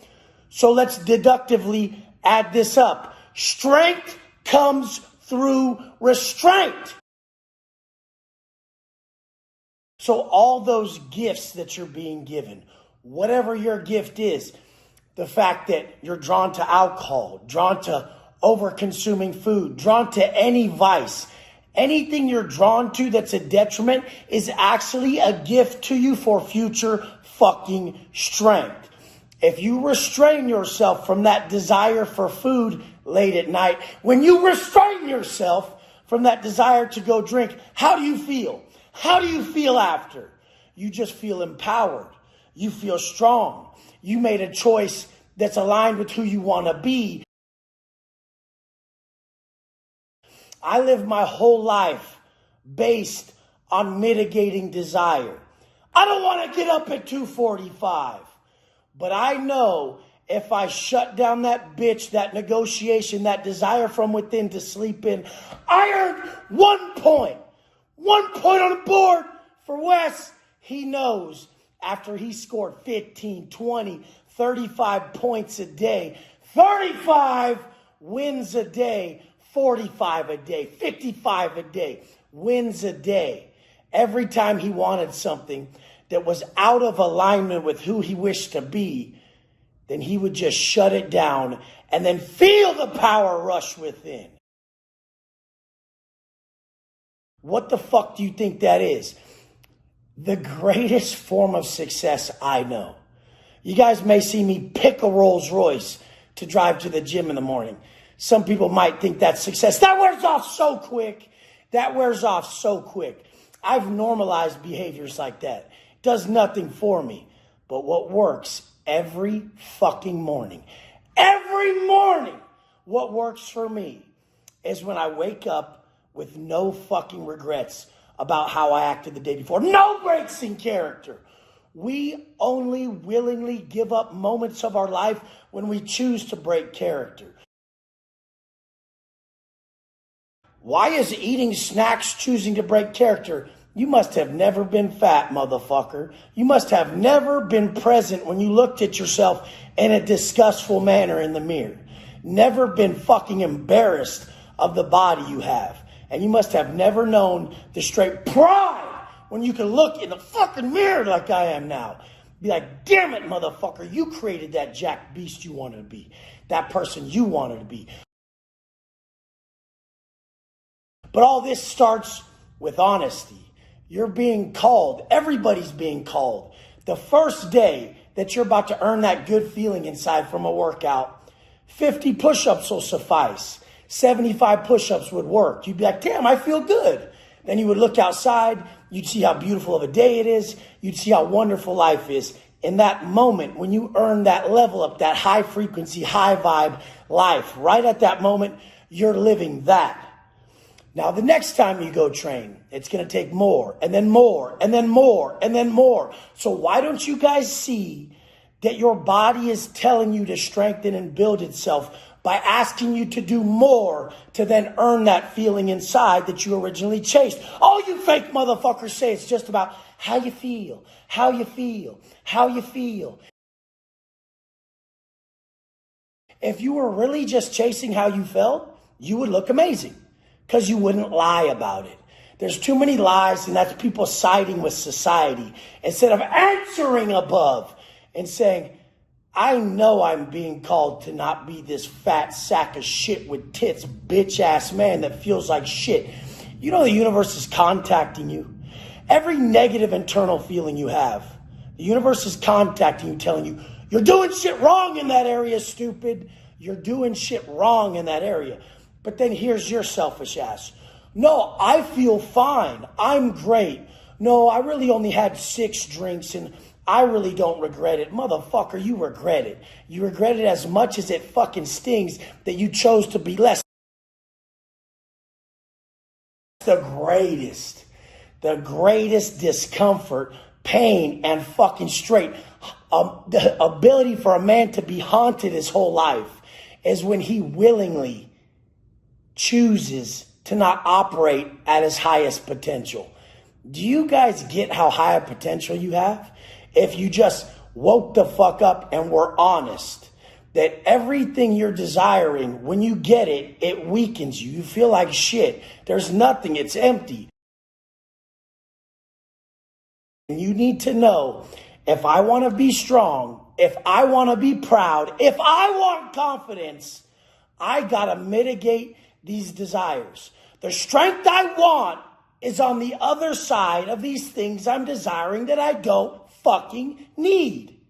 [SPEAKER 1] So let's deductively add this up. Strength comes through restraint. So all those gifts that you're being given, whatever your gift is, the fact that you're drawn to alcohol, drawn to over-consuming food, drawn to any vice, anything you're drawn to that's a detriment is actually a gift to you for future fucking strength. If you restrain yourself from that desire for food late at night, when you restrain yourself from that desire to go drink, how do you feel? How do you feel after? You just feel empowered. You feel strong. You made a choice that's aligned with who you want to be. I live my whole life based on mitigating desire. I don't want to get up at 2:45, but I know if I shut down that bitch, that negotiation, that desire from within to sleep in, I earned 1 point. 1 point on the board for Wes. He knows after he scored 15, 20, 35 points a day, 35 wins a day, 45 a day, 55 a day, wins a day. Every time he wanted something that was out of alignment with who he wished to be, then he would just shut it down and then feel the power rush within. What the fuck do you think that is? The greatest form of success I know. You guys may see me pick a Rolls Royce to drive to the gym in the morning. Some people might think that's success. That wears off so quick. That wears off so quick. I've normalized behaviors like that. It does nothing for me. But what works every fucking morning, what works for me is when I wake up with no fucking regrets about how I acted the day before. No breaks in character. We only willingly give up moments of our life when we choose to break character. Why is eating snacks choosing to break character? You must have never been fat, motherfucker. You must have never been present when you looked at yourself in a disgustful manner in the mirror. Never been fucking embarrassed of the body you have. And you must have never known the straight pride when you can look in the fucking mirror like I am now. Be like, damn it, motherfucker, you created that jacked beast you wanted to be. That person you wanted to be. But all this starts with honesty. You're being called. Everybody's being called. The first day that you're about to earn that good feeling inside from a workout, 50 push-ups will suffice. 75 push-ups would work. You'd be like, damn, I feel good. Then you would look outside. You'd see how beautiful of a day it is. You'd see how wonderful life is. In that moment, when you earn that level up, that high frequency, high vibe life, right at that moment, you're living that. Now, the next time you go train, it's going to take more and then more and then more and then more. So why don't you guys see that your body is telling you to strengthen and build itself by asking you to do more to then earn that feeling inside that you originally chased? All you fake motherfuckers say it's just about how you feel, how you feel, how you feel. If you were really just chasing how you felt, you would look amazing because you wouldn't lie about it. There's too many lies, and that's people siding with society instead of answering above and saying, I know I'm being called to not be this fat sack of shit with tits, bitch ass man that feels like shit. You know the universe is contacting you. Every negative internal feeling you have, the universe is contacting you, telling you, you're doing shit wrong in that area, stupid. You're doing shit wrong in that area. But then here's your selfish ass. No, I feel fine. I'm great. No, I really only had 6 drinks and I really don't regret it. Motherfucker, you regret it. You regret it as much as it fucking stings that you chose to be less. The greatest discomfort, pain, and fucking straight. The ability for a man to be haunted his whole life is when he willingly chooses to not operate at his highest potential. Do you guys get how high a potential you have? If you just woke the fuck up and were honest that everything you're desiring, when you get it, it weakens you. You feel like shit. There's nothing. It's empty. And you need to know, if I want to be strong, if I want to be proud, if I want confidence, I got to mitigate these desires. The strength I want is on the other side of these things I'm desiring that I don't fucking need.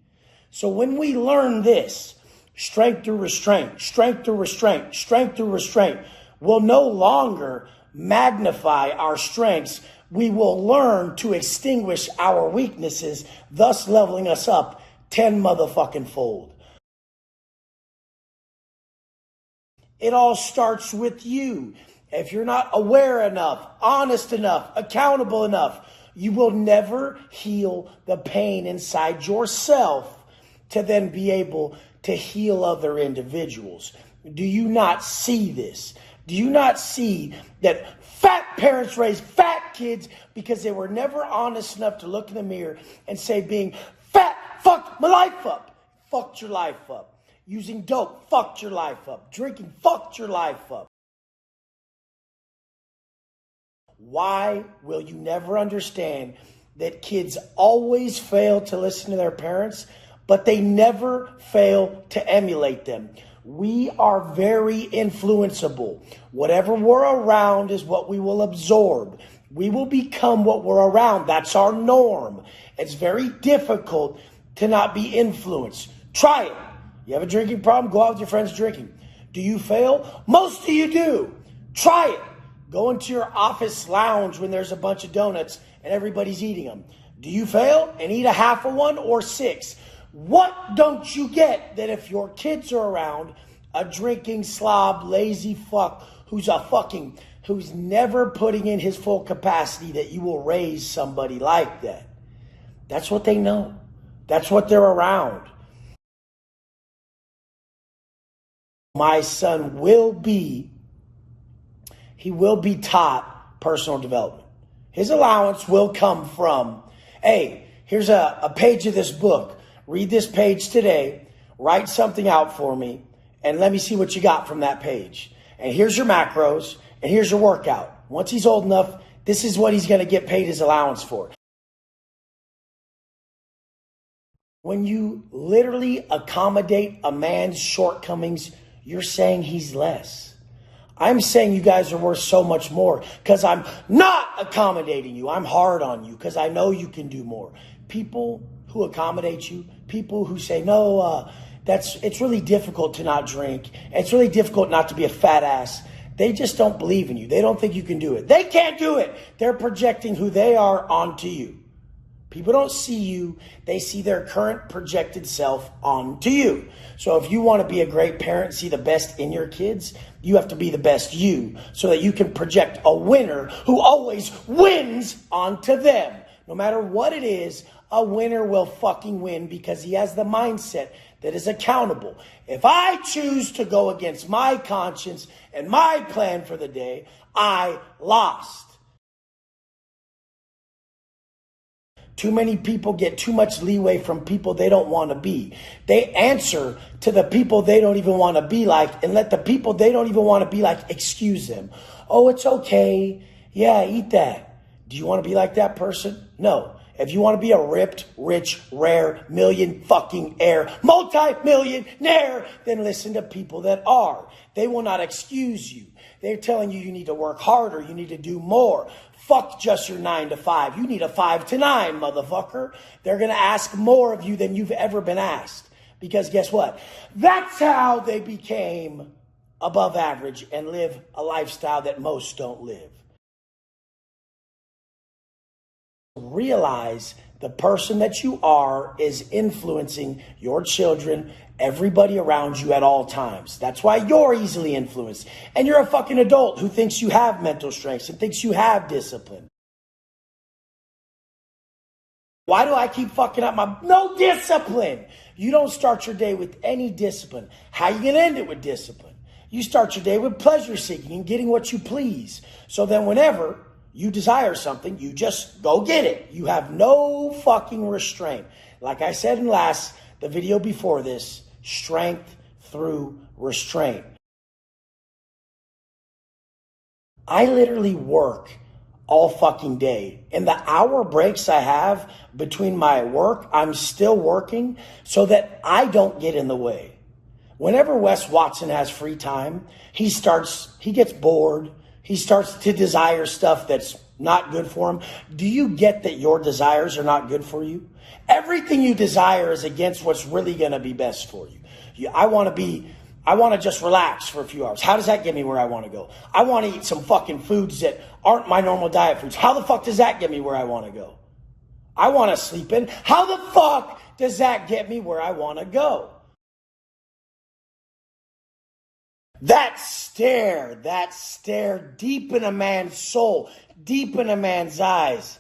[SPEAKER 1] So when we learn this, strength through restraint, strength through restraint, strength through restraint, will no longer magnify our strengths. We will learn to extinguish our weaknesses, thus leveling us up 10 motherfucking fold. It all starts with you. If you're not aware enough, honest enough, accountable enough, you will never heal the pain inside yourself to then be able to heal other individuals. Do you not see this? Do you not see that fat parents raise fat kids because they were never honest enough to look in the mirror and say being fat fucked my life up? Fucked your life up. Using dope fucked your life up. Drinking fucked your life up. Why will you never understand that kids always fail to listen to their parents, but they never fail to emulate them? We are very influenceable. Whatever we're around is what we will absorb. We will become what we're around. That's our norm. It's very difficult to not be influenced. Try it. You have a drinking problem? Go out with your friends drinking. Do you fail? Most of you do. Try it. Go into your office lounge when there's a bunch of donuts and everybody's eating them. Do you fail and eat a half of one or 6? What don't you get that if your kids are around a drinking slob, lazy fuck who's never putting in his full capacity, that you will raise somebody like that? That's what they know. That's what they're around. My son will be taught personal development. His allowance will come from, hey, here's a page of this book. Read this page today, write something out for me, and let me see what you got from that page. And here's your macros, and here's your workout. Once he's old enough, this is what he's going to get paid his allowance for. When you literally accommodate a man's shortcomings, you're saying he's less. I'm saying you guys are worth so much more because I'm not accommodating you. I'm hard on you because I know you can do more. People who accommodate you, people who say, no, it's really difficult to not drink. It's really difficult not to be a fat ass. They just don't believe in you. They don't think you can do it. They can't do it. They're projecting who they are onto you. People don't see you. They see their current projected self onto you. So if you want to be a great parent, see the best in your kids, you have to be the best you so that you can project a winner who always wins onto them. No matter what it is, a winner will fucking win because he has the mindset that is accountable. If I choose to go against my conscience and my plan for the day, I lost. Too many people get too much leeway from people they don't want to be. They answer to the people they don't even want to be like and let the people they don't even want to be like excuse them. Oh, it's okay. Yeah, eat that. Do you want to be like that person? No. If you want to be a ripped, rich, rare, million fucking heir, multi-millionaire, then listen to people that are. They will not excuse you. They're telling you need to work harder. You need to do more. Fuck just your 9 to 5. You need a 5 to 9, motherfucker. They're going to ask more of you than you've ever been asked. Because guess what? That's how they became above average and live a lifestyle that most don't live. Realize the person that you are is influencing your children, everybody around you at all times. That's why you're easily influenced. And you're a fucking adult who thinks you have mental strengths and thinks you have discipline. Why do I keep fucking up no discipline? You don't start your day with any discipline. How you gonna end it with discipline? You start your day with pleasure seeking and getting what you please. So then whenever You desire something, you just go get it. You have no fucking restraint. Like I said in the video before this, strength through restraint. I literally work all fucking day. In the hour breaks I have between my work, I'm still working so that I don't get in the way. Whenever Wes Watson has free time, he gets bored. He starts to desire stuff that's not good for him. Do you get that your desires are not good for you? Everything you desire is against what's really going to be best for you. I want to just relax for a few hours. How does that get me where I want to go? I want to eat some fucking foods that aren't my normal diet foods. How the fuck does that get me where I want to go? I want to sleep in. How the fuck does that get me where I want to go? That stare deep in a man's soul, deep in a man's eyes.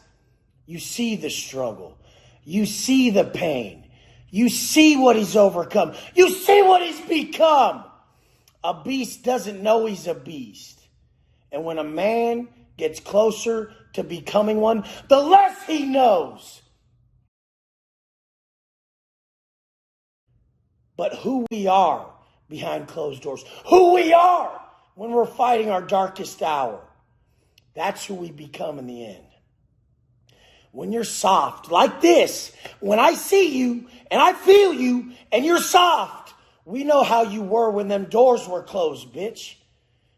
[SPEAKER 1] You see the struggle. You see the pain. You see what he's overcome. You see what he's become. A beast doesn't know he's a beast. And when a man gets closer to becoming one, the less he knows. But who we are behind closed doors, who we are when we're fighting our darkest hour, that's who we become in the end. When you're soft like this, when I see you and I feel you and you're soft, we know how you were when them doors were closed, bitch.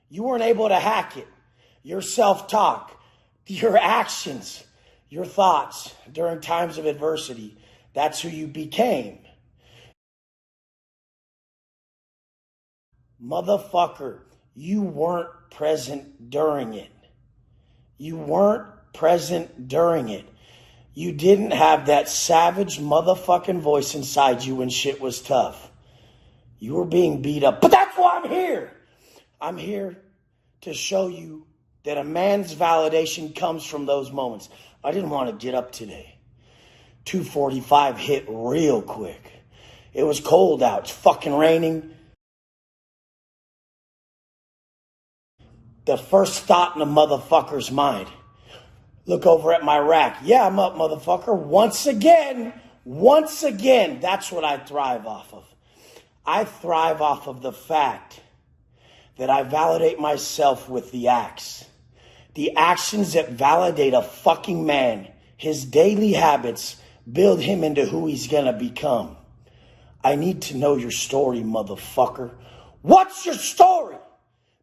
[SPEAKER 1] You weren't able to hack it. Your self-talk, your actions, your thoughts during times of adversity, that's who you became. Motherfucker, you weren't present during it. You weren't present during it. You didn't have that savage motherfucking voice inside you when shit was tough. You were being beat up. But that's why I'm here. I'm here to show you that a man's validation comes from those moments. I didn't want to get up today. 2:45 hit real quick. It was cold out. It's fucking raining. The first thought in a motherfucker's mind. Look over at my rack. Yeah, I'm up, motherfucker. Once again, that's what I thrive off of. I thrive off of the fact that I validate myself with the acts. The actions that validate a fucking man, his daily habits, build him into who he's gonna become. I need to know your story, motherfucker. What's your story?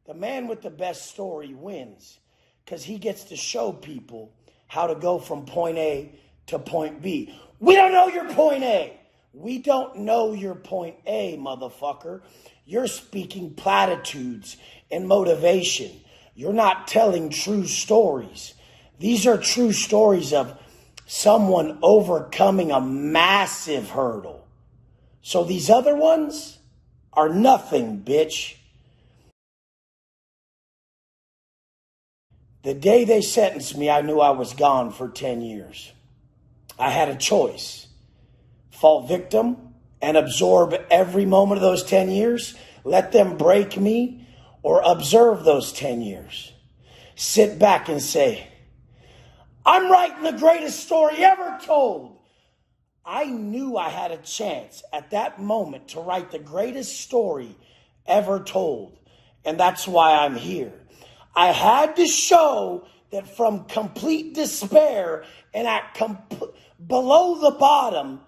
[SPEAKER 1] The man with the best story wins because he gets to show people how to go from point A to point B. We don't know your point A. We don't know your point A, motherfucker. You're speaking platitudes and motivation. You're not telling true stories. These are true stories of someone overcoming a massive hurdle. So these other ones are nothing, bitch. The day they sentenced me, I knew I was gone for 10 years. I had a choice. Fall victim and absorb every moment of those 10 years, let them break me, or observe those 10 years. Sit back and say, I'm writing the greatest story ever told. I knew I had a chance at that moment to write the greatest story ever told. And that's why I'm here. I had to show that from complete despair and below the bottom,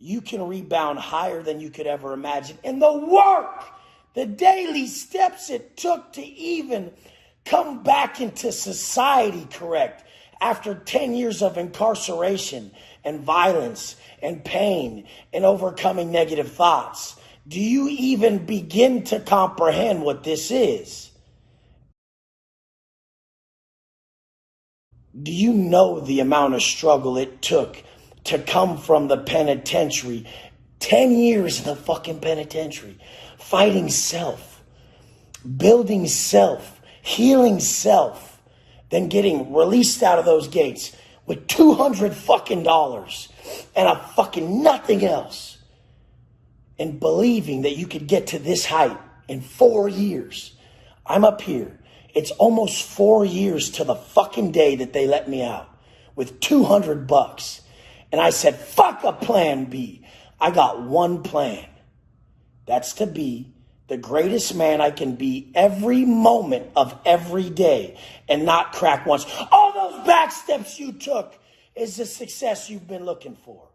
[SPEAKER 1] you can rebound higher than you could ever imagine. And the work, the daily steps it took to even come back into society correct after 10 years of incarceration and violence and pain and overcoming negative thoughts. Do you even begin to comprehend what this is? Do you know the amount of struggle it took to come from the penitentiary? 10 years in the fucking penitentiary. Fighting self. Building self. Healing self. Then getting released out of those gates with $200 fucking dollars and a fucking nothing else. And believing that you could get to this height in 4 years. I'm up here It's almost 4 years to the fucking day that they let me out with $200. And I said, fuck a plan B. I got one plan. That's to be the greatest man I can be every moment of every day and not crack once. All those back steps you took is the success you've been looking for.